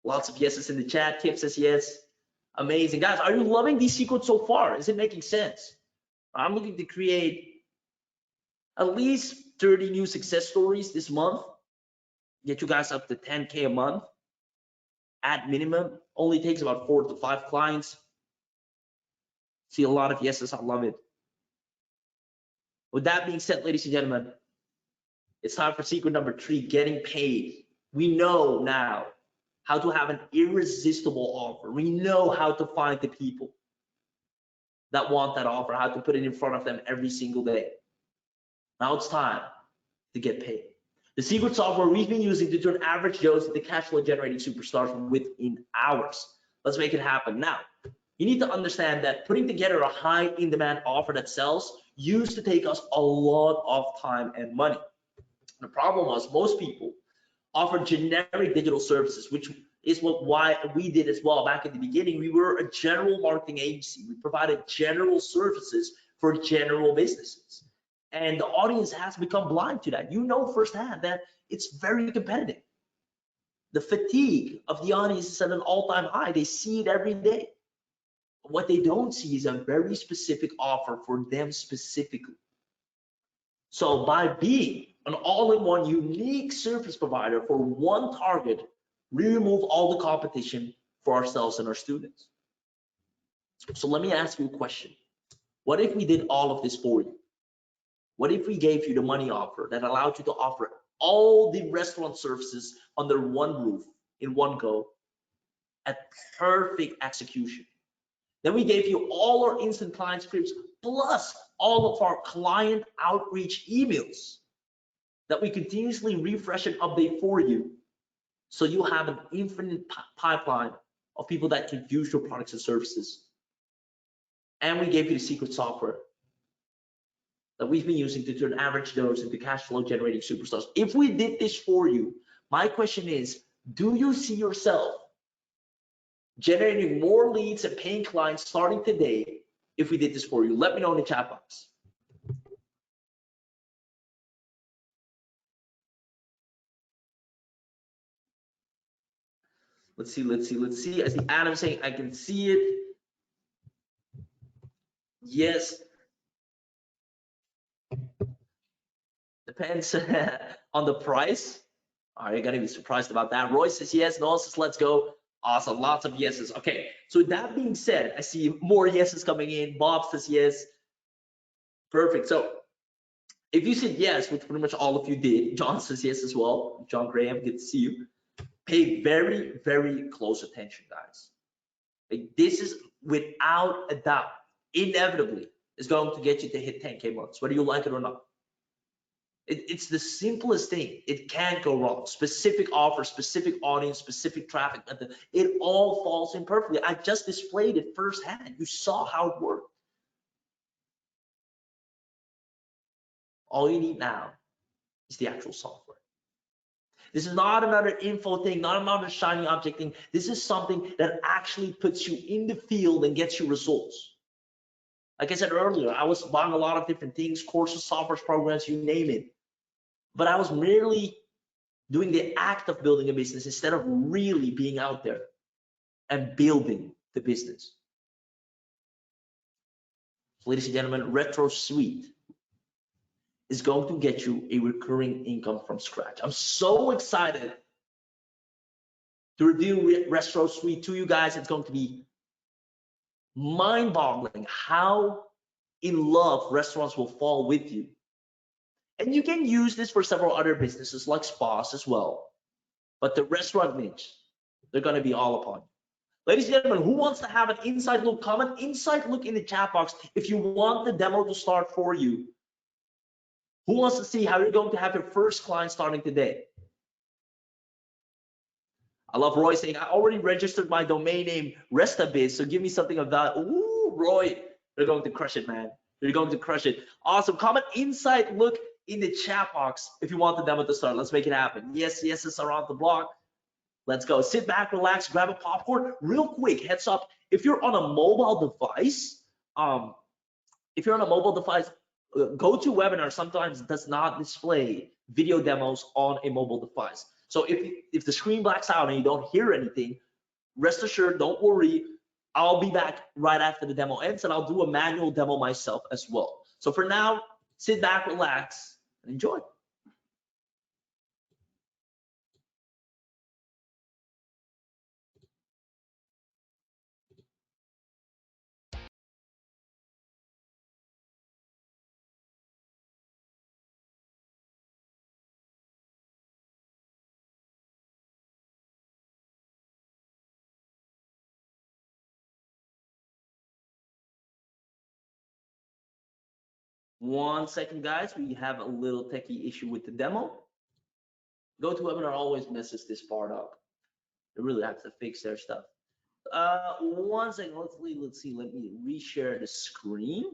Lots of yeses in the chat. Kip says yes. Amazing. Guys, are you loving these secrets so far? Is it making sense? I'm looking to create at least 30 new success stories this month. Get you guys up to 10K a month at minimum. Only takes about 4 to 5 clients. See a lot of yeses. I love it. With that being said, ladies and gentlemen, it's time for secret number 3, getting paid. We know now how to have an irresistible offer. We know how to find the people that want that offer, how to put it in front of them every single day. Now it's time to get paid. The secret software we've been using to turn average Joes into cash flow generating superstars within hours. Let's make it happen. Now, you need to understand that putting together a high in demand offer that sells used to take us a lot of time and money. The problem was most people offer generic digital services, which is why we did as well back in the beginning. We were a general marketing agency. We provided general services for general businesses. And the audience has become blind to that. You know firsthand that it's very competitive. The fatigue of the audience is at an all-time high. They see it every day. What they don't see is a very specific offer for them specifically. So by being an all-in-one unique service provider for one target, we remove all the competition for ourselves and our students. So let me ask you a question. What if we did all of this for you? What if we gave you the money offer that allowed you to offer all the restaurant services under one roof in one go at perfect execution? Then we gave you all our instant client scripts plus all of our client outreach emails that we continuously refresh and update for you, so you have an infinite pipeline of people that can use your products and services. And we gave you the secret software that we've been using to turn average Joes into cash flow generating superstars. If we did this for you, my question is, do you see yourself generating more leads and paying clients starting today if we did this for you? Let me know in the chat box. Let's see. I see Adam saying I can see it. Yes. Depends on the price. Are you gonna be surprised about that? Roy says yes. Noah says let's go. Awesome, lots of yeses. Okay, so that being said, I see more yeses coming in. Bob says yes. Perfect. So if you said yes, which pretty much all of you did, John says yes as well. John Graham, good to see you. Pay very, very close attention, guys. Like, this is without a doubt, inevitably, is going to get you to hit 10K months, whether you like it or not. It's the simplest thing. It can't go wrong. Specific offer, specific audience, specific traffic method. It all falls in perfectly. I just displayed it firsthand. You saw how it worked. All you need now is the actual software. This is not another info thing, not another shiny object thing. This is something that actually puts you in the field and gets you results. Like I said earlier, I was buying a lot of different things, courses, software programs, you name it. But I was merely doing the act of building a business instead of really being out there and building the business. So, ladies and gentlemen, Retro Suite is going to get you a recurring income from scratch. I'm so excited to reveal Retro Suite to you guys. It's going to be mind-boggling how in love restaurants will fall with you. And you can use this for several other businesses like spas as well. But the restaurant niche, they're going to be all upon you. Ladies and gentlemen, who wants to have an inside look? Comment inside look in the chat box if you want the demo to start for you. Who wants to see how you're going to have your first client starting today? I love Roy saying, I already registered my domain name RestaBiz, so give me something of that. Ooh, Roy, you're going to crush it, man. You're going to crush it. Awesome. Comment inside look in the chat box if you want the demo to start. Let's make it happen. Yes, it's around the block. Let's go. Sit back, relax, grab a popcorn. Real quick, heads up. If you're on a mobile device, GoToWebinar sometimes does not display video demos on a mobile device. So if the screen blacks out and you don't hear anything, rest assured, don't worry. I'll be back right after the demo ends and I'll do a manual demo myself as well. So for now, sit back, relax, and enjoy. 1 second, guys. We have a little techie issue with the demo. GoToWebinar always messes this part up. They really have to fix their stuff. 1 second. Let's see. Let me reshare the screen,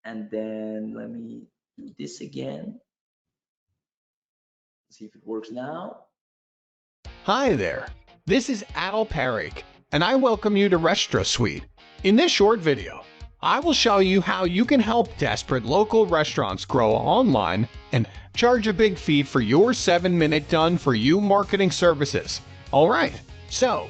and then let me do this again. See if it works now. Hi there, this is Al Parik, and I welcome you to Restro Suite. In this short video, I will show you how you can help desperate local restaurants grow online and charge a big fee for your 7-minute done-for-you marketing services. Alright, so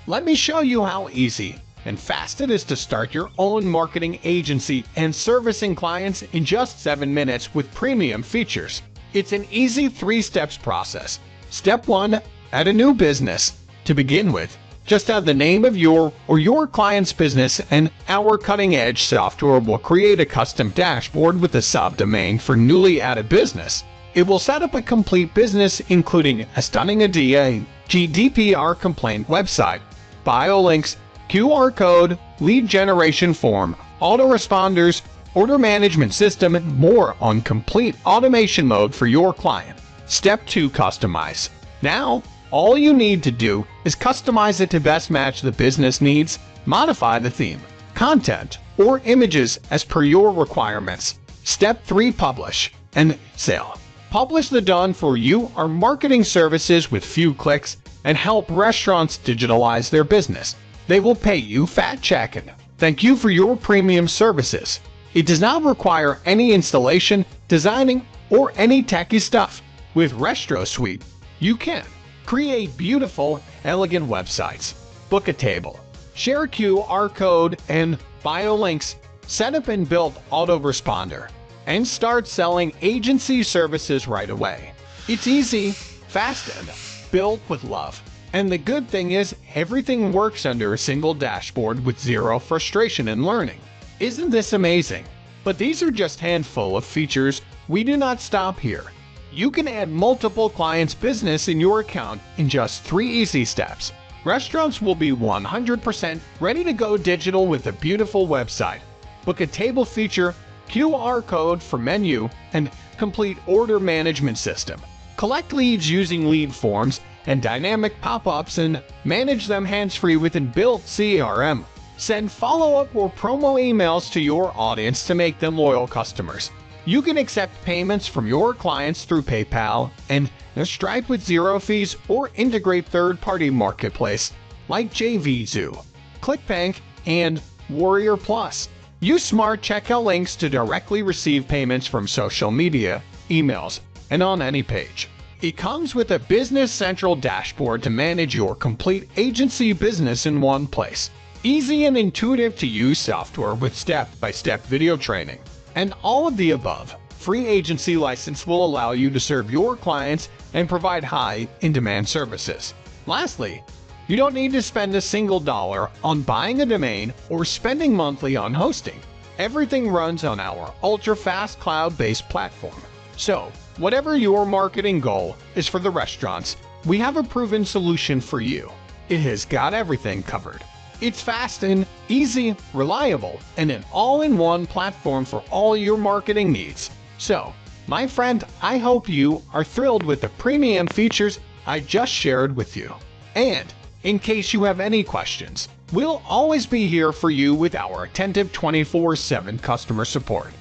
let me show you how easy and fast it is to start your own marketing agency and servicing clients in just 7 minutes with premium features. It's an easy 3-steps process. Step 1. Add a new business. To begin with, just add the name of your or your client's business, and our cutting-edge software will create a custom dashboard with a subdomain for newly added business. It will set up a complete business, including a stunning ADA, GDPR complaint website, bio links, QR code, lead generation form, autoresponders, order management system, and more on complete automation mode for your client. Step 2. Customize. Now, all you need to do is customize it to best match the business needs, modify the theme, content, or images as per your requirements. Step 3. Publish and sell. Publish the done-for-you or marketing services with few clicks and help restaurants digitalize their business. They will pay you fat check and thank you for your premium services. It does not require any installation, designing, or any techy stuff. With Restro Suite, you can create beautiful, elegant websites, book a table, share QR code and bio links, set up and build autoresponder, and start selling agency services right away. It's easy, fast, and built with love. And the good thing is, everything works under a single dashboard with zero frustration in learning. Isn't this amazing? But these are just a handful of features. We do not stop here. You can add multiple clients' business in your account in just 3 easy steps. Restaurants will be 100% ready to go digital with a beautiful website, book a table feature, QR code for menu, and complete order management system. Collect leads using lead forms and dynamic pop-ups and manage them hands-free with inbuilt CRM. Send follow-up or promo emails to your audience to make them loyal customers. You can accept payments from your clients through PayPal and Stripe with zero fees, or integrate third-party marketplace like JVZoo, ClickBank, and Warrior Plus. Use smart checkout links to directly receive payments from social media, emails, and on any page. It comes with a Business Central dashboard to manage your complete agency business in one place. Easy and intuitive to use software with step-by-step video training. And all of the above. Free agency license will allow you to serve your clients and provide high in-demand services. Lastly, you don't need to spend a single dollar on buying a domain or spending monthly on hosting. Everything runs on our ultra-fast cloud-based platform. So, whatever your marketing goal is for the restaurants, we have a proven solution for you. It has got everything covered. It's fast and easy, reliable, and an all-in-one platform for all your marketing needs. So, my friend, I hope you are thrilled with the premium features I just shared with you. And, in case you have any questions, we'll always be here for you with our attentive 24/7 customer support.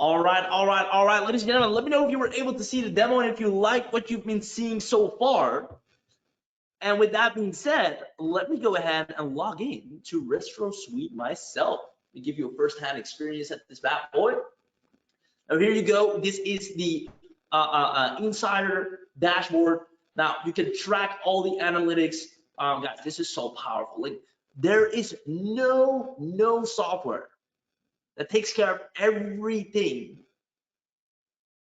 All right, ladies and gentlemen, let me know if you were able to see the demo and if you like what you've been seeing so far. And with that being said, let me go ahead and log in to Restro Suite myself to give you a first-hand experience at this bad boy. Now here you go. This is the insider dashboard. Now you can track all the analytics. Guys, this is so powerful. Like, there is no software that takes care of everything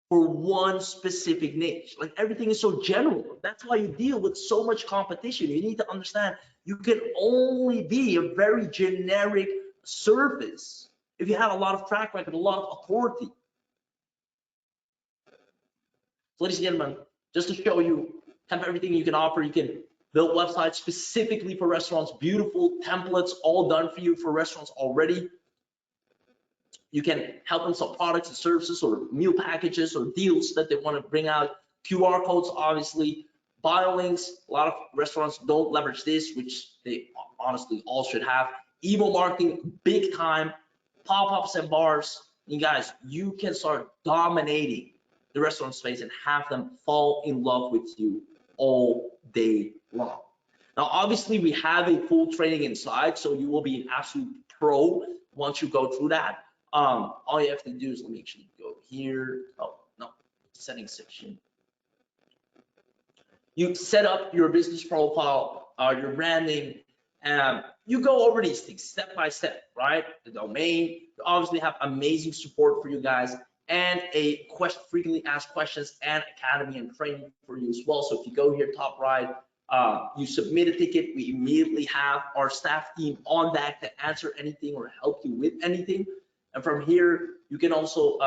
for one specific niche. Like, everything is so general. That's why you deal with so much competition. You need to understand you can only be a very generic service if you have a lot of track record, a lot of authority. So, ladies and gentlemen, just to show you kind of everything you can offer, you can built websites specifically for restaurants, beautiful templates, all done for you for restaurants already. You can help them sell products and services or meal packages or deals that they want to bring out. QR codes, obviously, bio links. A lot of restaurants don't leverage this, which they honestly all should have. Email marketing, big time. Pop-ups and bars. You guys, you can start dominating the restaurant space and have them fall in love with you all day long. Now, obviously, we have a full training inside, so you will be an absolute pro once you go through that. All you have to do is, let me actually go here. Oh, no, settings section. You set up your business profile, your branding, and you go over these things step by step, right? The domain, you obviously have amazing support for you guys and a frequently asked questions and academy and training for you as well. So if you go here top right, you submit a ticket, we immediately have our staff team on that to answer anything or help you with anything. And from here, you can also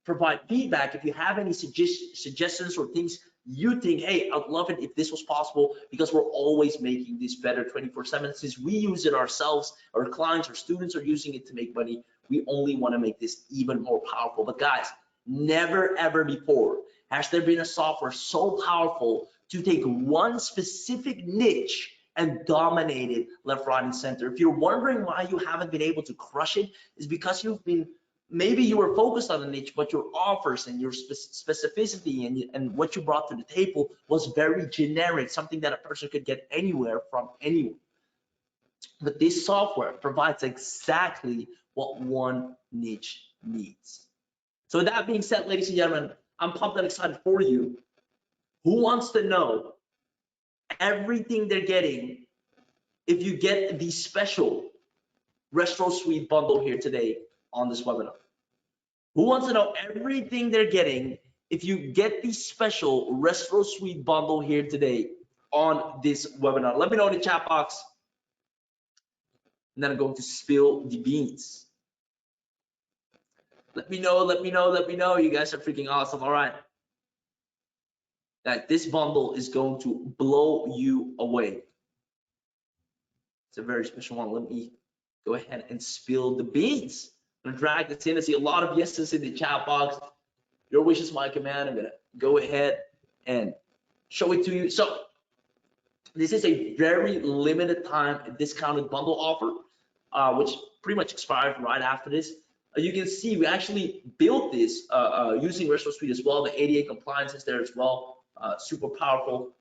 provide feedback if you have any suggestions or things you think, hey, I'd love it if this was possible, because we're always making this better 24/7. Since we use it ourselves, our clients, our students are using it to make money. We only want to make this even more powerful. But guys, never ever before has there been a software so powerful to take one specific niche and dominate it left, right, and center. If you're wondering why you haven't been able to crush it, is because maybe you were focused on a niche, but your offers and your specificity and what you brought to the table was very generic, something that a person could get anywhere from anyone. But this software provides exactly what one niche needs. So with that being said, ladies and gentlemen, I'm pumped and excited for you. Who wants to know everything they're getting if you get the special Retro Suite bundle here today on this webinar? Who wants to know everything they're getting if you get the special Retro Suite bundle here today on this webinar? Let me know in the chat box, and then I'm going to spill the beans. Let me know, let me know, let me know. You guys are freaking awesome. All right. That this bundle is going to blow you away. It's a very special one. Let me go ahead and spill the beans. I'm gonna drag this in. I see a lot of yeses in the chat box. Your wish is my command. I'm gonna go ahead and show it to you. So this is a very limited time discounted bundle offer, which pretty much expires right after this. You can see we actually built this using Retro Suite as well. The ADA compliance is there as well. Super powerful.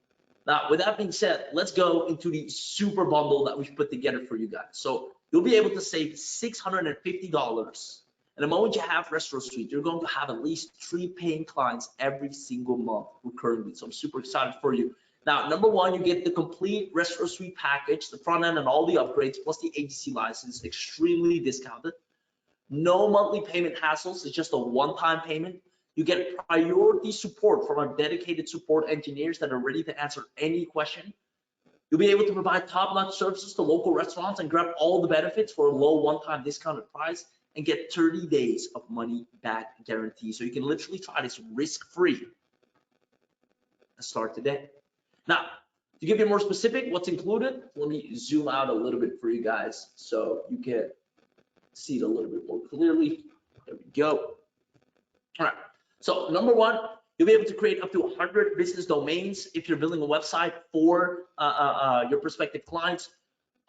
Now, with that being said, let's go into the super bundle that we've put together for you guys. So you'll be able to save $650. And the moment you have Retro Suite, you're going to have at least 3 paying clients every single month recurringly. So I'm super excited for you. Now, number one, you get the complete Retro Suite package, the front end and all the upgrades, plus the agency license, extremely discounted. No monthly payment hassles. It's just a one-time payment. You get priority support from our dedicated support engineers that are ready to answer any question. You'll be able to provide top-notch services to local restaurants and grab all the benefits for a low one-time discounted price and get 30 days of money back guarantee. So you can literally try this risk-free and start today. Now, to give you more specific, what's included, let me zoom out a little bit for you guys so you can see it a little bit more clearly. There we go. All right. So number one, you'll be able to create up to 100 business domains if you're building a website for your prospective clients.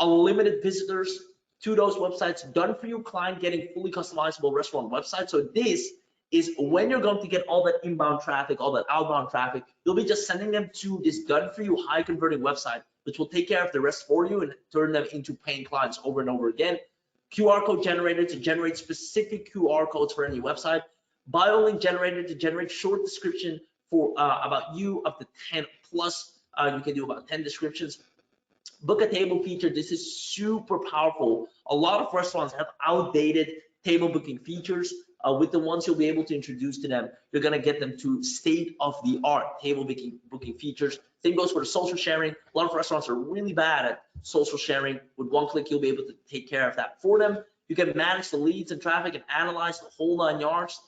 Unlimited visitors to those websites, done for you client, getting fully customizable restaurant websites. So this is when you're going to get all that inbound traffic, all that outbound traffic, you'll be just sending them to this done for you high converting website, which will take care of the rest for you and turn them into paying clients over and over again. QR code generator to generate specific QR codes for any website. Bio link generator to generate short description for about you, up to 10 plus. You can do about 10 descriptions. Book a table feature. This is super powerful. A lot of restaurants have outdated table booking features. With the ones you'll be able to introduce to them, you're gonna get them to state-of-the-art table booking features. Same goes for the social sharing. A lot of restaurants are really bad at social sharing. With one click, you'll be able to take care of that for them. You can manage the leads and traffic and analyze the whole 9 yards.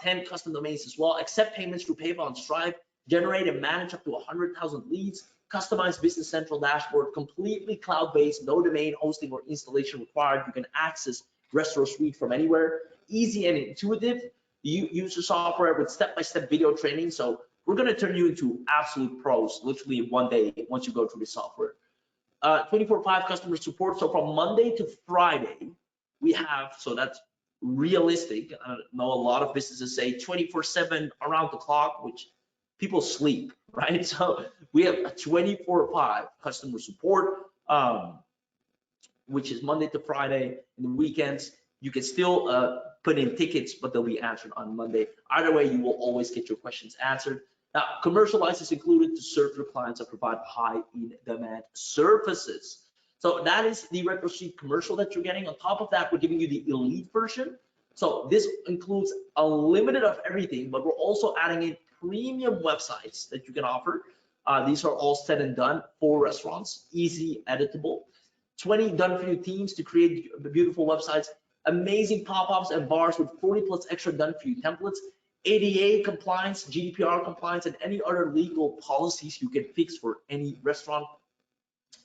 10 custom domains as well. Accept payments through PayPal and Stripe. Generate and manage up to 100,000 leads. customized Business Central dashboard, completely cloud-based, no domain hosting or installation required. You can access Restaurant Suite from anywhere. Easy and intuitive. You use the software with step-by-step video training. So we're going to turn you into absolute pros literally in one day once you go through the software. 24/5 customer support. So from Monday to Friday, we have, so that's realistic. I know a lot of businesses say 24/7 around the clock, which people sleep, right? So we have a 24/5 customer support, which is Monday to Friday. In the weekends, you can still put in tickets, but they'll be answered on Monday. Either way, you will always get your questions answered. Now, commercial license included to serve your clients and provide high in-demand services. So that is the Retro Suite commercial that you're getting. On top of that, we're giving you the elite version. So this includes unlimited of everything, but we're also adding in premium websites that you can offer. These are all said and done for restaurants, easy, editable. 20 done-for-you themes to create beautiful websites, amazing pop-ups and bars with 40+ extra done-for-you templates, ADA compliance, GDPR compliance, and any other legal policies you can fix for any restaurant.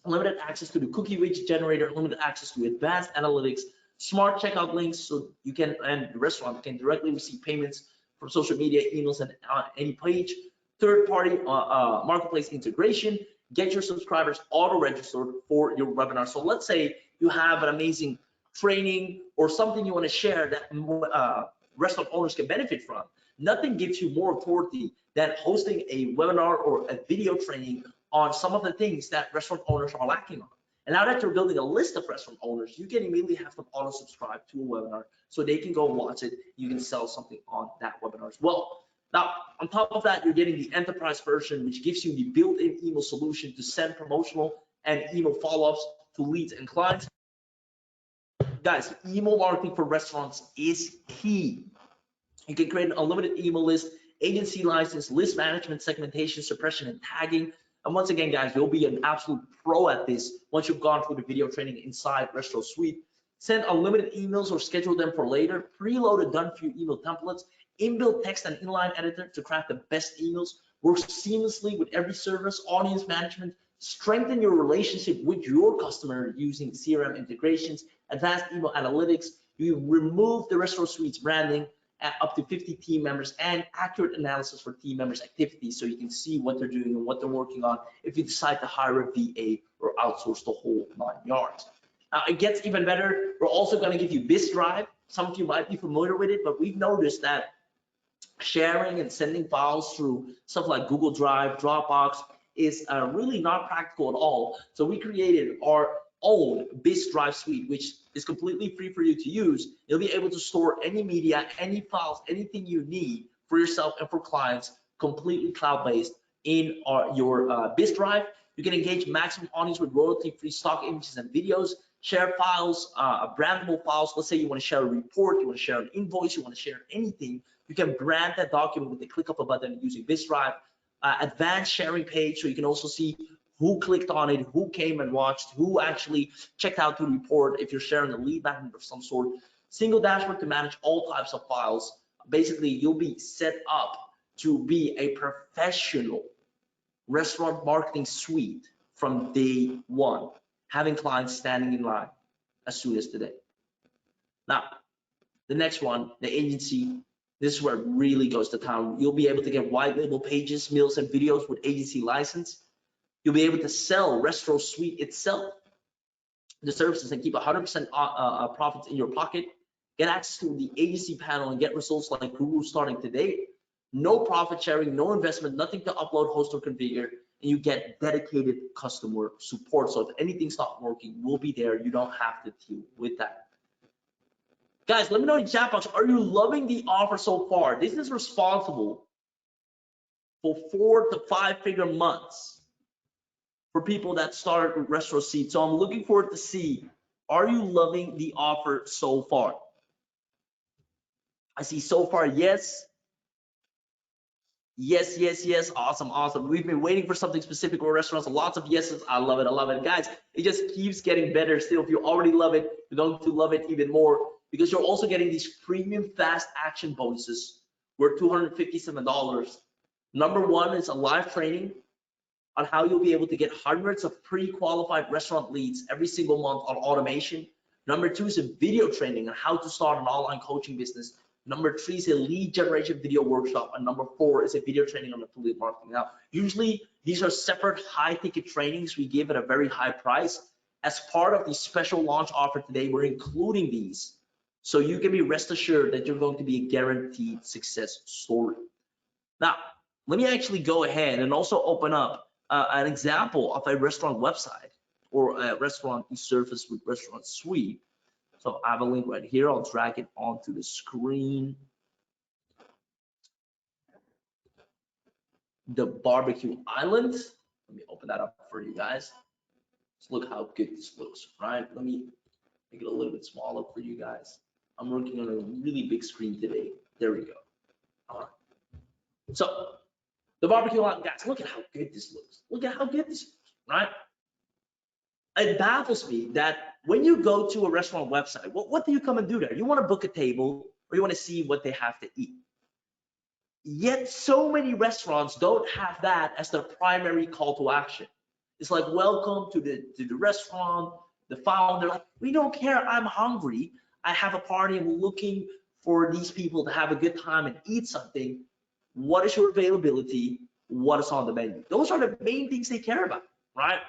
Limited access to the cookie widget generator, limited access to advanced analytics, smart checkout links, so you can, and the restaurant can directly receive payments from social media, emails, and any page. Third-party marketplace integration. Get your subscribers auto-registered for your webinar. So let's say you have an amazing training or something you want to share that restaurant owners can benefit from. Nothing gives you more authority than hosting a webinar or a video training on some of the things that restaurant owners are lacking on. And now that you're building a list of restaurant owners, you can immediately have them auto subscribe to a webinar so they can go watch it. You can sell something on that webinar as well. Now, on top of that, you're getting the enterprise version, which gives you the built-in email solution to send promotional and email follow-ups to leads and clients. Guys, email marketing for restaurants is key. You can create an unlimited email list, agency license, list management, segmentation, suppression, and tagging. And once again, guys, you'll be an absolute pro at this once you've gone through the video training inside Retro Suite. Send unlimited emails or schedule them for later. Preloaded done-for-you email templates, inbuilt text and inline editor to craft the best emails. Works seamlessly with every service, audience management. Strengthen your relationship with your customer using CRM integrations, advanced email analytics. You remove the Retro Suite's branding, up to 50 team members, and accurate analysis for team members' activities so you can see what they're doing and what they're working on if you decide to hire a VA or outsource the whole 9 yards. Now, it gets even better. We're also going to give you BizDrive. Some of you might be familiar with it, but we've noticed that sharing and sending files through stuff like Google Drive, Dropbox is really not practical at all. So we created our own BizDrive suite, which is completely free for you to use. You'll be able to store any media, any files, anything you need for yourself and for clients, completely cloud-based in your BizDrive. You can engage maximum audience with royalty-free stock images and videos, share files, brandable files. Let's say you want to share a report, you want to share an invoice, you want to share anything. You can brand that document with the click of a button using BizDrive. Advanced sharing page, so you can also see who clicked on it, who came and watched, who actually checked out the report if you're sharing a lead magnet of some sort. Single dashboard to manage all types of files. Basically, you'll be set up to be a professional restaurant marketing suite from day one, having clients standing in line as soon as today. Now, the next one, the agency. This is where it really goes to town. You'll be able to get white label pages, meals, and videos with agency license. You'll be able to sell Retro Suite itself, the services, and keep 100% profits in your pocket. Get access to the agency panel and get results like Google starting today. No profit sharing, no investment, nothing to upload, host, or configure, and you get dedicated customer support. So if anything's not working, we'll be there. You don't have to deal with that. Guys, let me know in the chat box, are you loving the offer so far? This is responsible for 4 to 5 figure months for people that start with Retro Suite. So I'm looking forward to see, are you loving the offer so far? I see so far, yes. Yes, yes, yes, awesome, awesome. We've been waiting for something specific for restaurants, lots of yeses. I love it, I love it. Guys, it just keeps getting better still. If you already love it, you're going to love it even more, because you're also getting these premium fast action bonuses worth $257. Number one is a live training on how you'll be able to get hundreds of pre-qualified restaurant leads every single month on automation. Number 2 is a video training on how to start an online coaching business. Number 3 is a lead generation video workshop. And number 4 is a video training on affiliate marketing. Now, usually these are separate high ticket trainings we give at a very high price. As part of the special launch offer today, we're including these. So you can be rest assured that you're going to be a guaranteed success story. Now, let me actually go ahead and also open up an example of a restaurant website or a restaurant e-service with Restaurant Suite. So I have a link right here. I'll drag it onto the screen. The barbecue island. Let me open that up for you guys. Let's look how good this looks, right? Let me make it a little bit smaller for you guys. I'm working on a really big screen today. There we go. All right. So the barbecue island, guys, look at how good this looks. Look at how good this looks, right? It baffles me that when you go to a restaurant website, what do you come and do there? You want to book a table or you want to see what they have to eat. Yet so many restaurants don't have that as their primary call to action. It's like, welcome to the restaurant, the founder, like, we don't care, I'm hungry. I have a party, I'm looking for these people to have a good time and eat something. What is your availability? What is on the menu? Those are the main things they care about, right?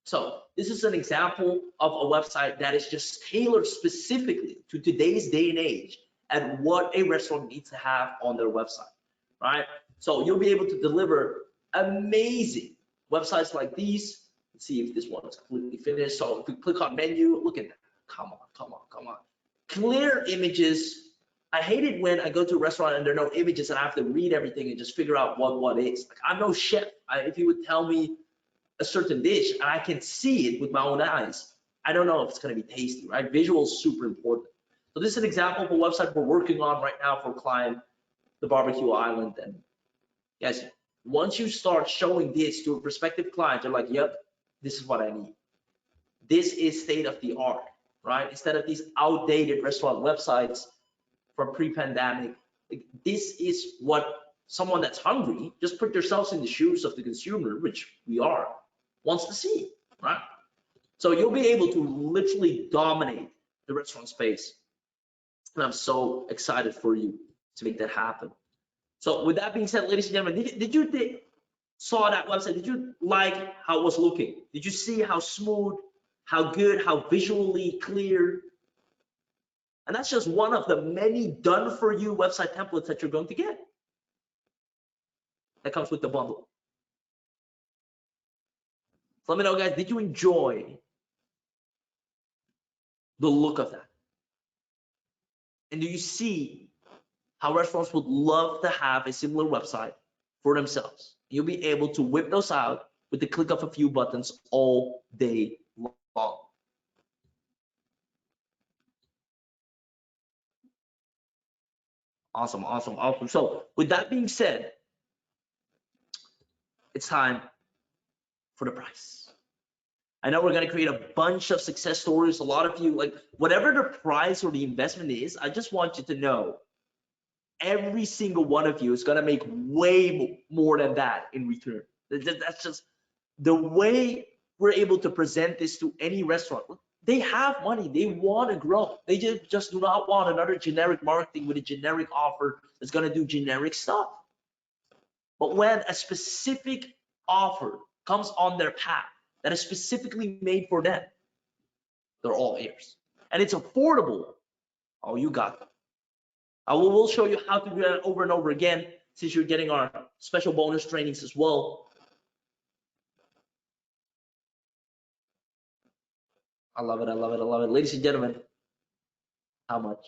So this is an example of a website that is just tailored specifically to today's day and age and what a restaurant needs to have on their website, right? So you'll be able to deliver amazing websites like these. Let's see if this one is completely finished. So if we click on menu, look at that. Come on, come on, come on. Clear images. I hate it when I go to a restaurant and there are no images and I have to read everything and just figure out what is. Like, I'm no chef. If you would tell me a certain dish and I can see it with my own eyes, I don't know if it's going to be tasty, right? Visual is super important. So this is an example of a website we're working on right now for a client, the barbecue island. And guys, once you start showing this to a prospective client, they're like, yep, this is what I need. This is state of the art, right? Instead of these outdated restaurant websites from pre-pandemic, this is what someone that's hungry, just put yourselves in the shoes of the consumer, which we are, wants to see, right? So you'll be able to literally dominate the restaurant space. And I'm so excited for you to make that happen. So with that being said, ladies and gentlemen, did you saw that website? Did you like how it was looking? Did you see how smooth, how good, how visually clear? And that's just one of the many done for you website templates that you're going to get. That comes with the bundle. So let me know, guys, did you enjoy the look of that? And do you see how restaurants would love to have a similar website for themselves? You'll be able to whip those out with the click of a few buttons all day long. Awesome, awesome, awesome. So with that being said, it's time for the price. I know we're going to create a bunch of success stories. A lot of you, like, whatever the price or the investment is, I just want you to know every single one of you is going to make way more than that in return. That's just the way we're able to present this to any restaurant. They have money, they want to grow. They just do not want another generic marketing with a generic offer that's going to do generic stuff. But when a specific offer comes on their path that is specifically made for them, they're all ears. And it's affordable. Oh, you got it. We'll show you how to do that over and over again, since you're getting our special bonus trainings as well. I love it, I love it, I love it. Ladies and gentlemen, how much?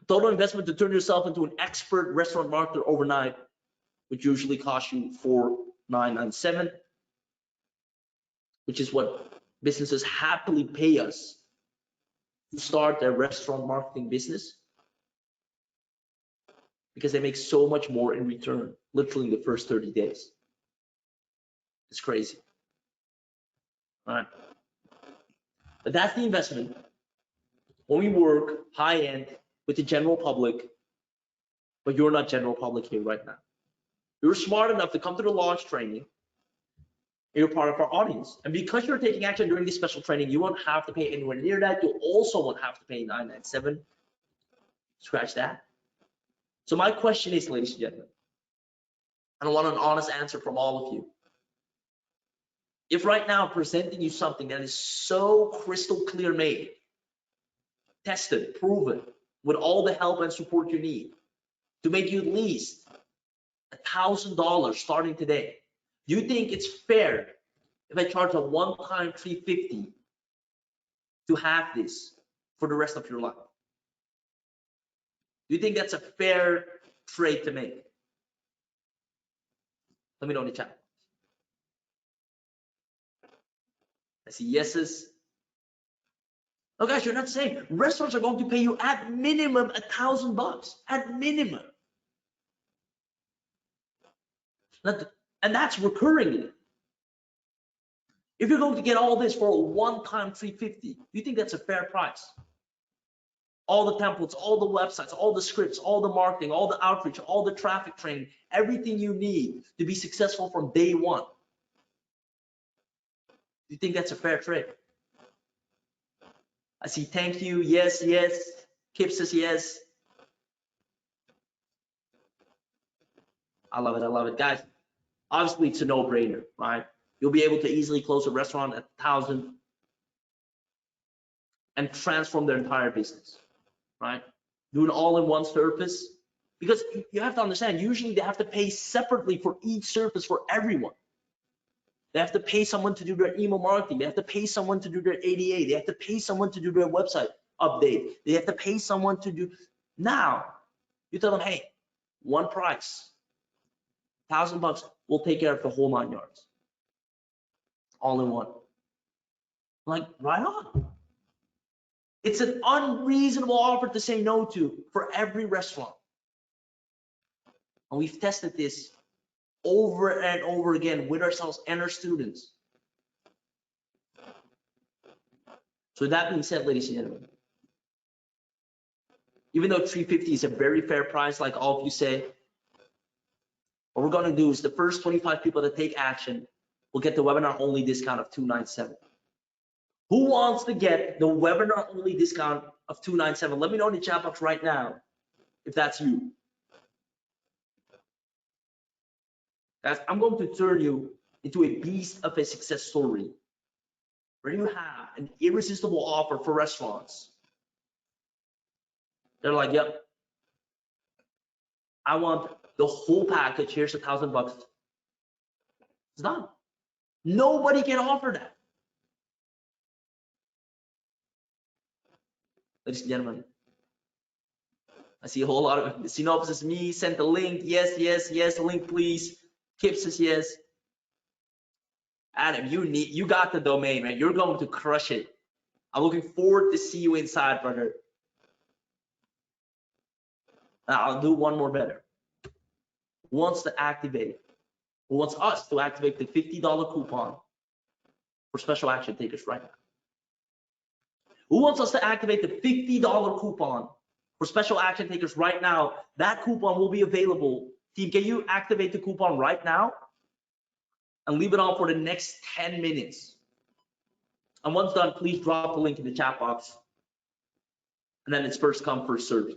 Total investment to turn yourself into an expert restaurant marketer overnight, which usually costs you $4,997, which is what businesses happily pay us to start their restaurant marketing business, because they make so much more in return, literally in the first 30 days. It's crazy. All right. But that's the investment when we work high end with the general public, but you're not general public here right now. You're smart enough to come to the launch training, You're part of our audience. And because you're taking action during this special training, you won't have to pay anywhere near that. You also won't have to pay 997. Scratch that. So my question is, ladies and gentlemen, and I want an honest answer from all of you. If right now I'm presenting you something that is so crystal clear made, tested, proven, with all the help and support you need to make you at least $1,000 starting today, do you think it's fair if I charge a one-time $350 to have this for the rest of your life? Do you think that's a fair trade to make? Let me know in the chat. I see yeses. Oh guys, you're not saying restaurants are going to pay you at minimum $1,000 at minimum. And that's recurringly. If you're going to get all this for a one-time $350, do you think that's a fair price? All the templates, all the websites, all the scripts, all the marketing, all the outreach, all the traffic training, everything you need to be successful from day one. Do you think that's a fair trade? I see thank you, yes, yes. Kip says yes. I love it, I love it. Guys, obviously it's a no-brainer, right? You'll be able to easily close a restaurant at 1,000 and transform their entire business, right? Do an all-in-one service, because you have to understand, usually they have to pay separately for each service for everyone. They have to pay someone to do their email marketing. They have to pay someone to do their ADA. They have to pay someone to do their website update. They have to pay someone to do. Now, you tell them, hey, one price, $1,000, we'll take care of the whole 9 yards. All in one. Like, right on. It's an unreasonable offer to say no to for every restaurant. And we've tested this over and over again with ourselves and our students. So that being said, ladies and gentlemen, even though $350 is a very fair price, like all of you say, what we're going to do is the first 25 people that take action will get the webinar only discount of $297. Who wants to get the webinar only discount of $297? Let me know in the chat box right now if that's you. Guys, I'm going to turn you into a beast of a success story where you have an irresistible offer for restaurants. They're like, yep, I want the whole package. Here's $1,000. It's done. Nobody can offer that. Ladies and gentlemen, I see a whole lot of synopsis. Me sent the link. Yes, yes, yes. Link, please. Kip says yes. Adam, you got the domain, man. You're going to crush it. I'm looking forward to see you inside, brother. Now, I'll do one more better. Who wants to activate it? Who wants us to activate the $50 coupon for special action takers right now? Who wants us to activate the $50 coupon for special action takers right now? That coupon will be available. Team, can you activate the coupon right now and leave it on for the next 10 minutes? And once done, please drop the link in the chat box. And then it's first come, first served.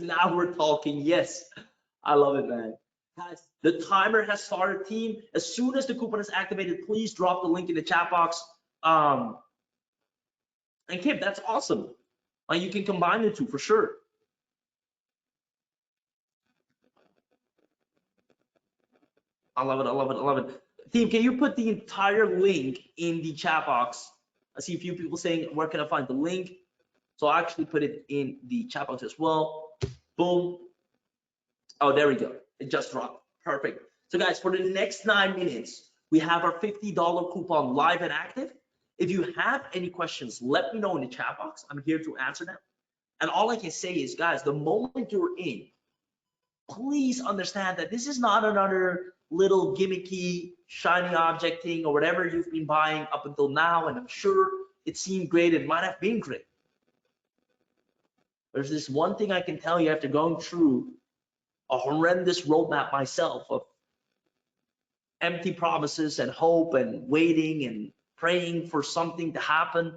Now we're talking. Yes, I love it, man. Guys, the timer has started, team. As soon as the coupon is activated, please drop the link in the chat box. And Kip, that's awesome. You can combine the two for sure. I love it, I love it, I love it. Team, can you put the entire link in the chat box? I see a few people saying, where can I find the link? So I actually put it in the chat box as well. Boom. Oh, there we go. It just dropped. Perfect. So guys, for the next 9 minutes, we have our $50 coupon live and active. If you have any questions, let me know in the chat box. I'm here to answer them. And all I can say is, guys, the moment you're in, please understand that this is not another little gimmicky, shiny object thing or whatever you've been buying up until now. And I'm sure it seemed great. It might have been great. There's this one thing I can tell you after going through a horrendous roadmap myself of empty promises and hope and waiting and praying for something to happen.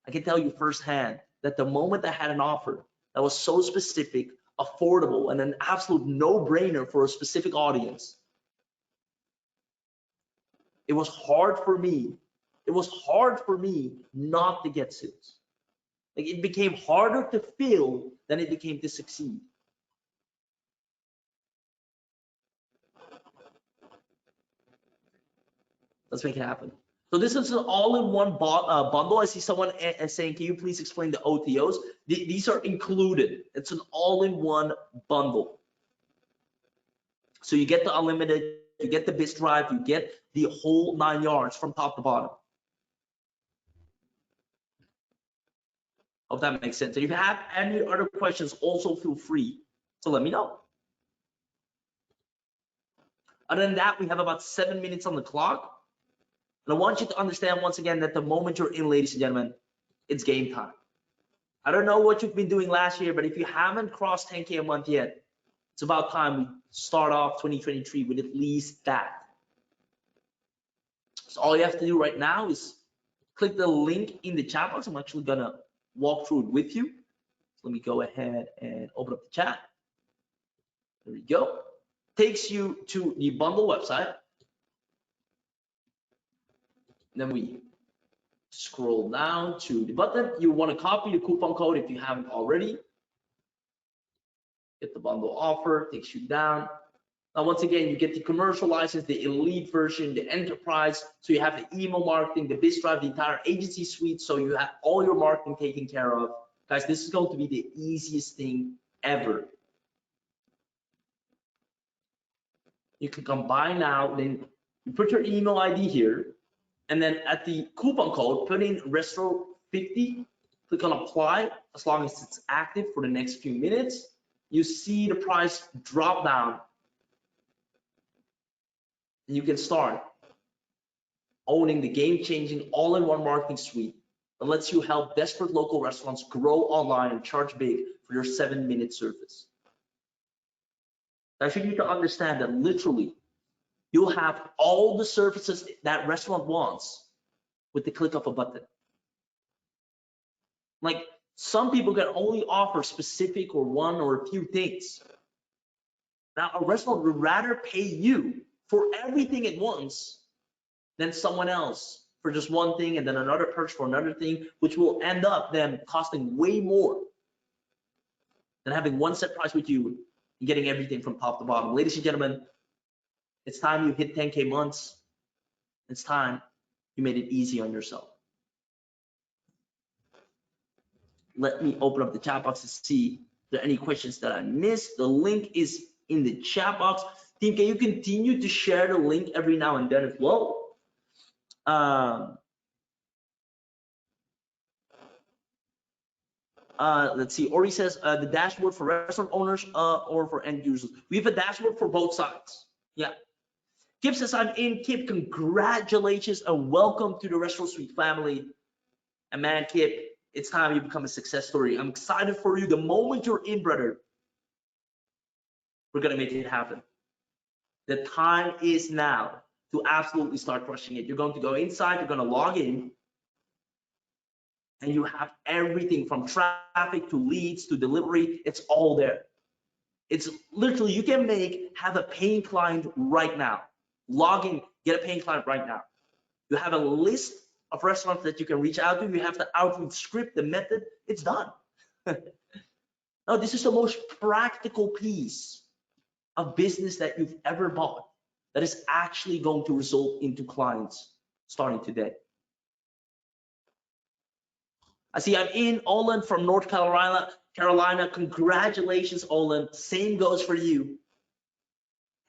I can tell you firsthand that the moment I had an offer that was so specific, affordable, and an absolute no-brainer for a specific audience, it was hard for me. It was hard for me not to get sales. Like, it became harder to fail than it became to succeed. Let's make it happen. So this is an all-in-one bundle. I see someone saying, can you please explain the OTOs? These are included. It's an all-in-one bundle. So you get the unlimited, you get the BIS drive, you get the whole 9 yards from top to bottom. Hope that makes sense. And if you have any other questions, also feel free to let me know. Other than that, we have about 7 minutes on the clock. And I want you to understand once again that the moment you're in, ladies and gentlemen, it's game time. I don't know what you've been doing last year, but if you haven't crossed 10K a month yet, it's about time we start off 2023 with at least that. So all you have to do right now is click the link in the chat box. I'm actually gonna walk through it with you. So let me go ahead and open up the chat. There we go. Takes you to the bundle website. Then we scroll down to the button. You want to copy the coupon code if you haven't already. Get the bundle offer, takes you down. Now, once again, you get the commercial license, the elite version, the enterprise. So you have the email marketing, the BIS drive, the entire agency suite. So you have all your marketing taken care of. Guys, this is going to be the easiest thing ever. You can combine now, then you put your email ID here. And then at the coupon code, put in Retro50, click on apply. As long as it's active for the next few minutes, you see the price drop down. And you can start owning the game-changing all-in-one marketing suite that lets you help desperate local restaurants grow online and charge big for your 7-minute service. Now, you need to understand that literally, you'll have all the services that restaurant wants with the click of a button. Like, some people can only offer specific or one or a few things. Now, a restaurant would rather pay you for everything at once than someone else for just one thing and then another person for another thing, which will end up them costing way more than having one set price with you and getting everything from top to bottom. Ladies and gentlemen, it's time you hit 10K months. It's time you made it easy on yourself. Let me open up the chat box to see if there are any questions that I missed. The link is in the chat box. Team, can you continue to share the link every now and then as well? Let's see. Ori says the dashboard for restaurant owners or for end users. We have a dashboard for both sides. Yeah. Kip says, I'm in. Kip, congratulations and welcome to the Restaurant Suite family. And man, Kip, it's time you become a success story. I'm excited for you. The moment you're in, brother, we're going to make it happen. The time is now to absolutely start crushing it. You're going to go inside, you're going to log in, and you have everything from traffic to leads to delivery. It's all there. It's literally, you can have a paying client right now. Log in, get a paying client right now. You have a list of restaurants that you can reach out to. You have the outreach script, the method, it's done. Now, this is the most practical piece of business that you've ever bought that is actually going to result into clients starting today. I see I'm in. Olin from North Carolina. Congratulations, Olin. Same goes for you.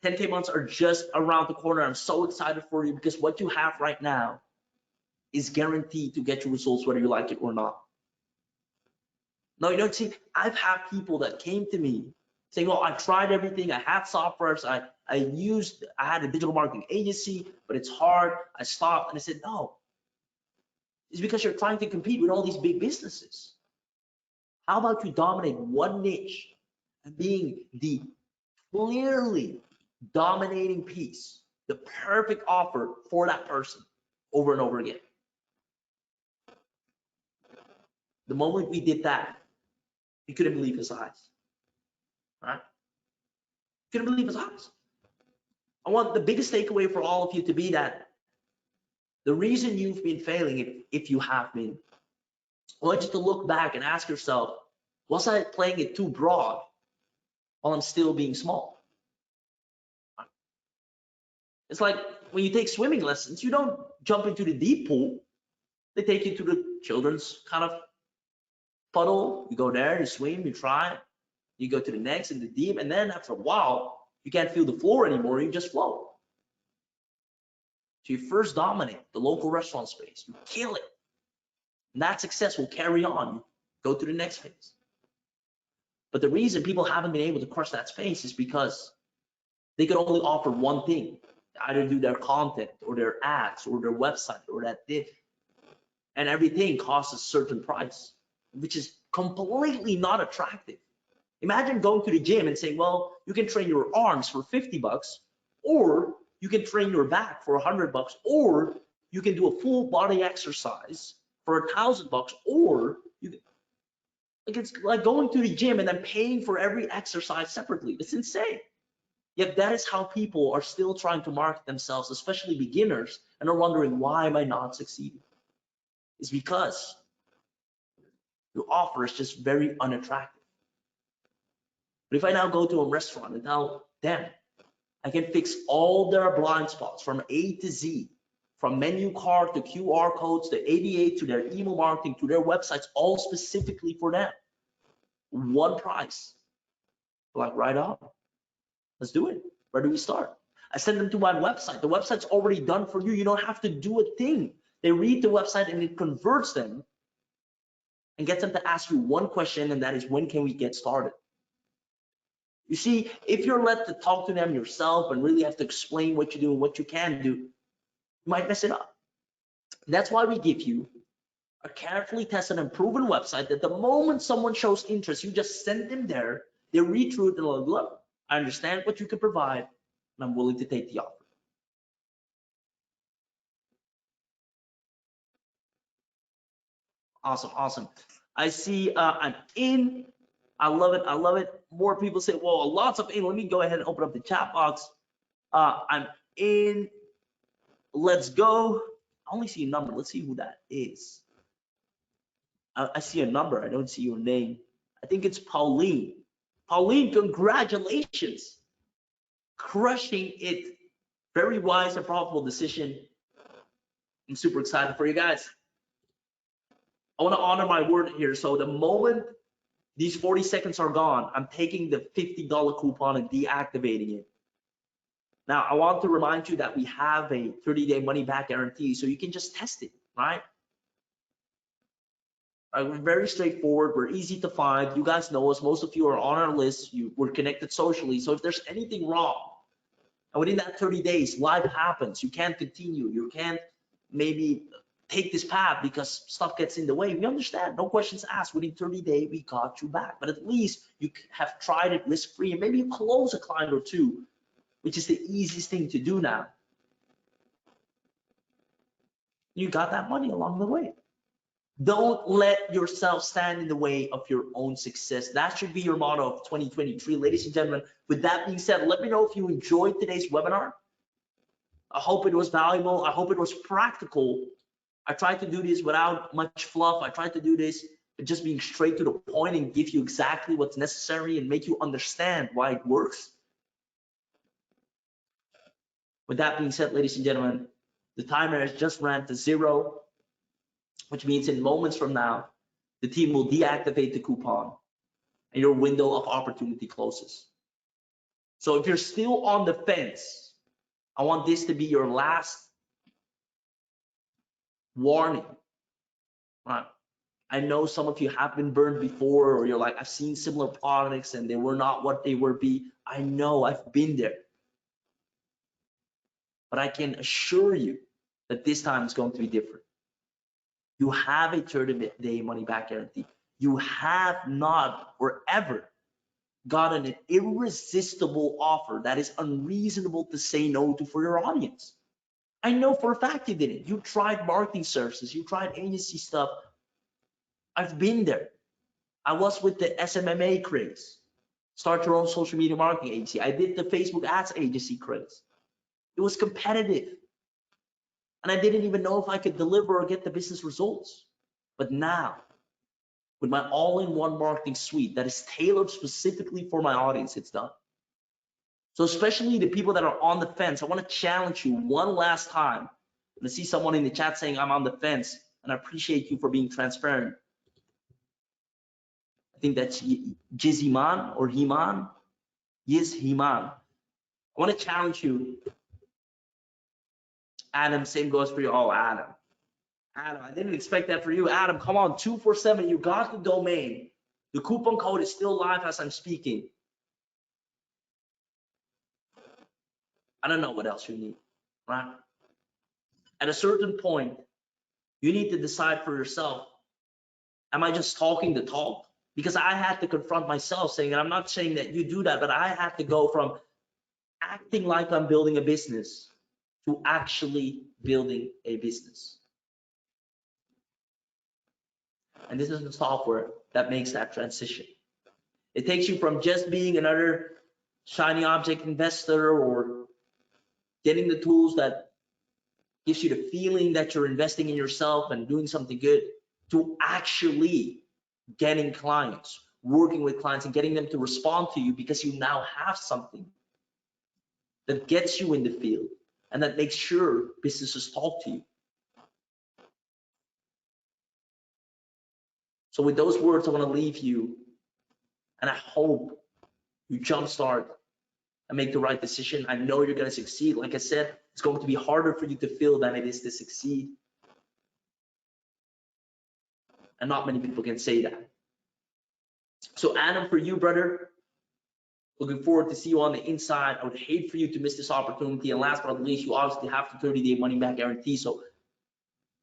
10K months are just around the corner. I'm so excited for you because what you have right now is guaranteed to get you results whether you like it or not. No, you don't see, I've had people that came to me saying, well, I tried everything. I had softwares. I had a digital marketing agency, but it's hard. I stopped. And I said, no, it's because you're trying to compete with all these big businesses. How about you dominate one niche and being the clearly dominating piece, the perfect offer for that person over and over again. The moment we did that, he couldn't believe his eyes. Right? Couldn't believe his eyes. I want the biggest takeaway for all of you to be that the reason you've been failing, if you have been, I want you to look back and ask yourself, was I playing it too broad while I'm still being small? It's like when you take swimming lessons, you don't jump into the deep pool. They take you to the children's kind of puddle. You go there, you swim, you try, you go to the next in the deep, and then after a while, you can't feel the floor anymore, you just float. So you first dominate the local restaurant space, you kill it. And that success will carry on, you go to the next phase. But the reason people haven't been able to crush that space is because they could only offer one thing, either do their content or their ads or their website or that div. And everything costs a certain price, which is completely not attractive. Imagine going to the gym and saying, well, you can train your arms for 50 bucks, or you can train your back for 100 bucks, or you can do a full body exercise for 1,000 bucks, or you can, like, it's like going to the gym and then paying for every exercise separately. It's insane. Yet that is how people are still trying to market themselves, especially beginners, and are wondering, why am I not succeeding? It's because your offer is just very unattractive. But if I now go to a restaurant and tell them I can fix all their blind spots from A to Z, from menu card to QR codes to ADA to their email marketing to their websites, all specifically for them, one price, like, right on, let's do it. Where do we start? I send them to my website. The website's already done for you. You don't have to do a thing. They read the website and it converts them and gets them to ask you one question, and that is, when can we get started? You see, if you're led to talk to them yourself and really have to explain what you do and what you can do, you might mess it up. That's why we give you a carefully tested and proven website that the moment someone shows interest, you just send them there, they read through it and like, look, I understand what you can provide, and I'm willing to take the offer. Awesome, awesome. I see I'm in. I love it. I love it. More people say, well, lots of in. Let me go ahead and open up the chat box. I'm in. Let's go. I only see a number. Let's see who that is. I see a number. I don't see your name. I think it's Pauline. Pauline, congratulations. Crushing it. Very wise and profitable decision. I'm super excited for you guys. I want to honor my word here. So the moment these 40 seconds are gone, I'm taking the $50 coupon and deactivating it. Now, I want to remind you that we have a 30-day money-back guarantee, so you can just test it, right? We're very straightforward. We're easy to find. You guys know us. Most of you are on our list. We're connected socially. So if there's anything wrong, and within that 30 days, life happens. You can't continue. You can't maybe take this path because stuff gets in the way. We understand. No questions asked. Within 30 days, we got you back. But at least you have tried it risk-free, and maybe you close a client or two, which is the easiest thing to do now. You got that money along the way. Don't let yourself stand in the way of your own success. That should be your motto of 2023. Ladies and gentlemen, with that being said, let me know if you enjoyed today's webinar. I hope it was valuable. I hope it was practical. I tried to do this without much fluff. I tried to do this with just being straight to the point and give you exactly what's necessary and make you understand why it works. With that being said, ladies and gentlemen, the timer has just ran to 0, which means in moments from now, the team will deactivate the coupon and your window of opportunity closes. So if you're still on the fence, I want this to be your last warning, right? I know some of you have been burned before, or you're like, I've seen similar products and they were not what they were be. I know, I've been there. But I can assure you that this time it's going to be different. You have a 30-day money back guarantee. You have not or ever got an irresistible offer that is unreasonable to say no to for your audience. I know for a fact you didn't. You tried marketing services, you tried agency stuff. I've been there. I was with the SMMA craze. Start your own social media marketing agency. I did the Facebook ads agency craze. It was competitive. And I didn't even know if I could deliver or get the business results. But now, with my all-in-one marketing suite that is tailored specifically for my audience, it's done. So especially the people that are on the fence, I want to challenge you one last time. And I see someone in the chat saying I'm on the fence, and I appreciate you for being transparent. I think that's Jiziman or Himan. Yes, Himan. I want to challenge you. Adam, same goes for you. Oh, Adam. Adam, I didn't expect that for you. Adam, come on, 247. You got the domain. The coupon code is still live as I'm speaking. I don't know what else you need, right? At a certain point, you need to decide for yourself, am I just talking the talk? Because I had to confront myself saying, and I'm not saying that you do that, but I had to go from acting like I'm building a business to actually building a business. And this is the software that makes that transition. It takes you from just being another shiny object investor or getting the tools that gives you the feeling that you're investing in yourself and doing something good to actually getting clients, working with clients and getting them to respond to you because you now have something that gets you in the field and that makes sure businesses talk to you. So with those words, I want to leave you, and I hope you jumpstart and make the right decision. I know you're going to succeed. Like I said, it's going to be harder for you to fail than it is to succeed. And not many people can say that. So Adam, for you, brother, looking forward to see you on the inside. I would hate for you to miss this opportunity. And last but not least, you obviously have the 30-day money back guarantee. So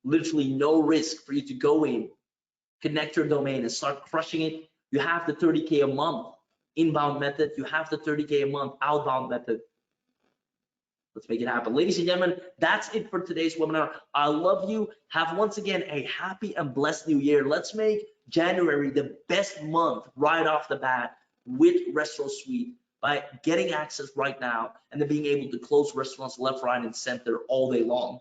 literally no risk for you to go in, connect your domain and start crushing it. You have the 30K a month inbound method. You have the 30K a month outbound method. Let's make it happen. Ladies and gentlemen, that's it for today's webinar. I love you. Have once again a happy and blessed new year. Let's make January the best month right off the bat with Restaurant Suite by getting access right now and then being able to close restaurants left, right, and center all day long.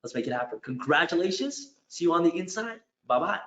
Let's make it happen. Congratulations. See you on the inside. Bye-bye.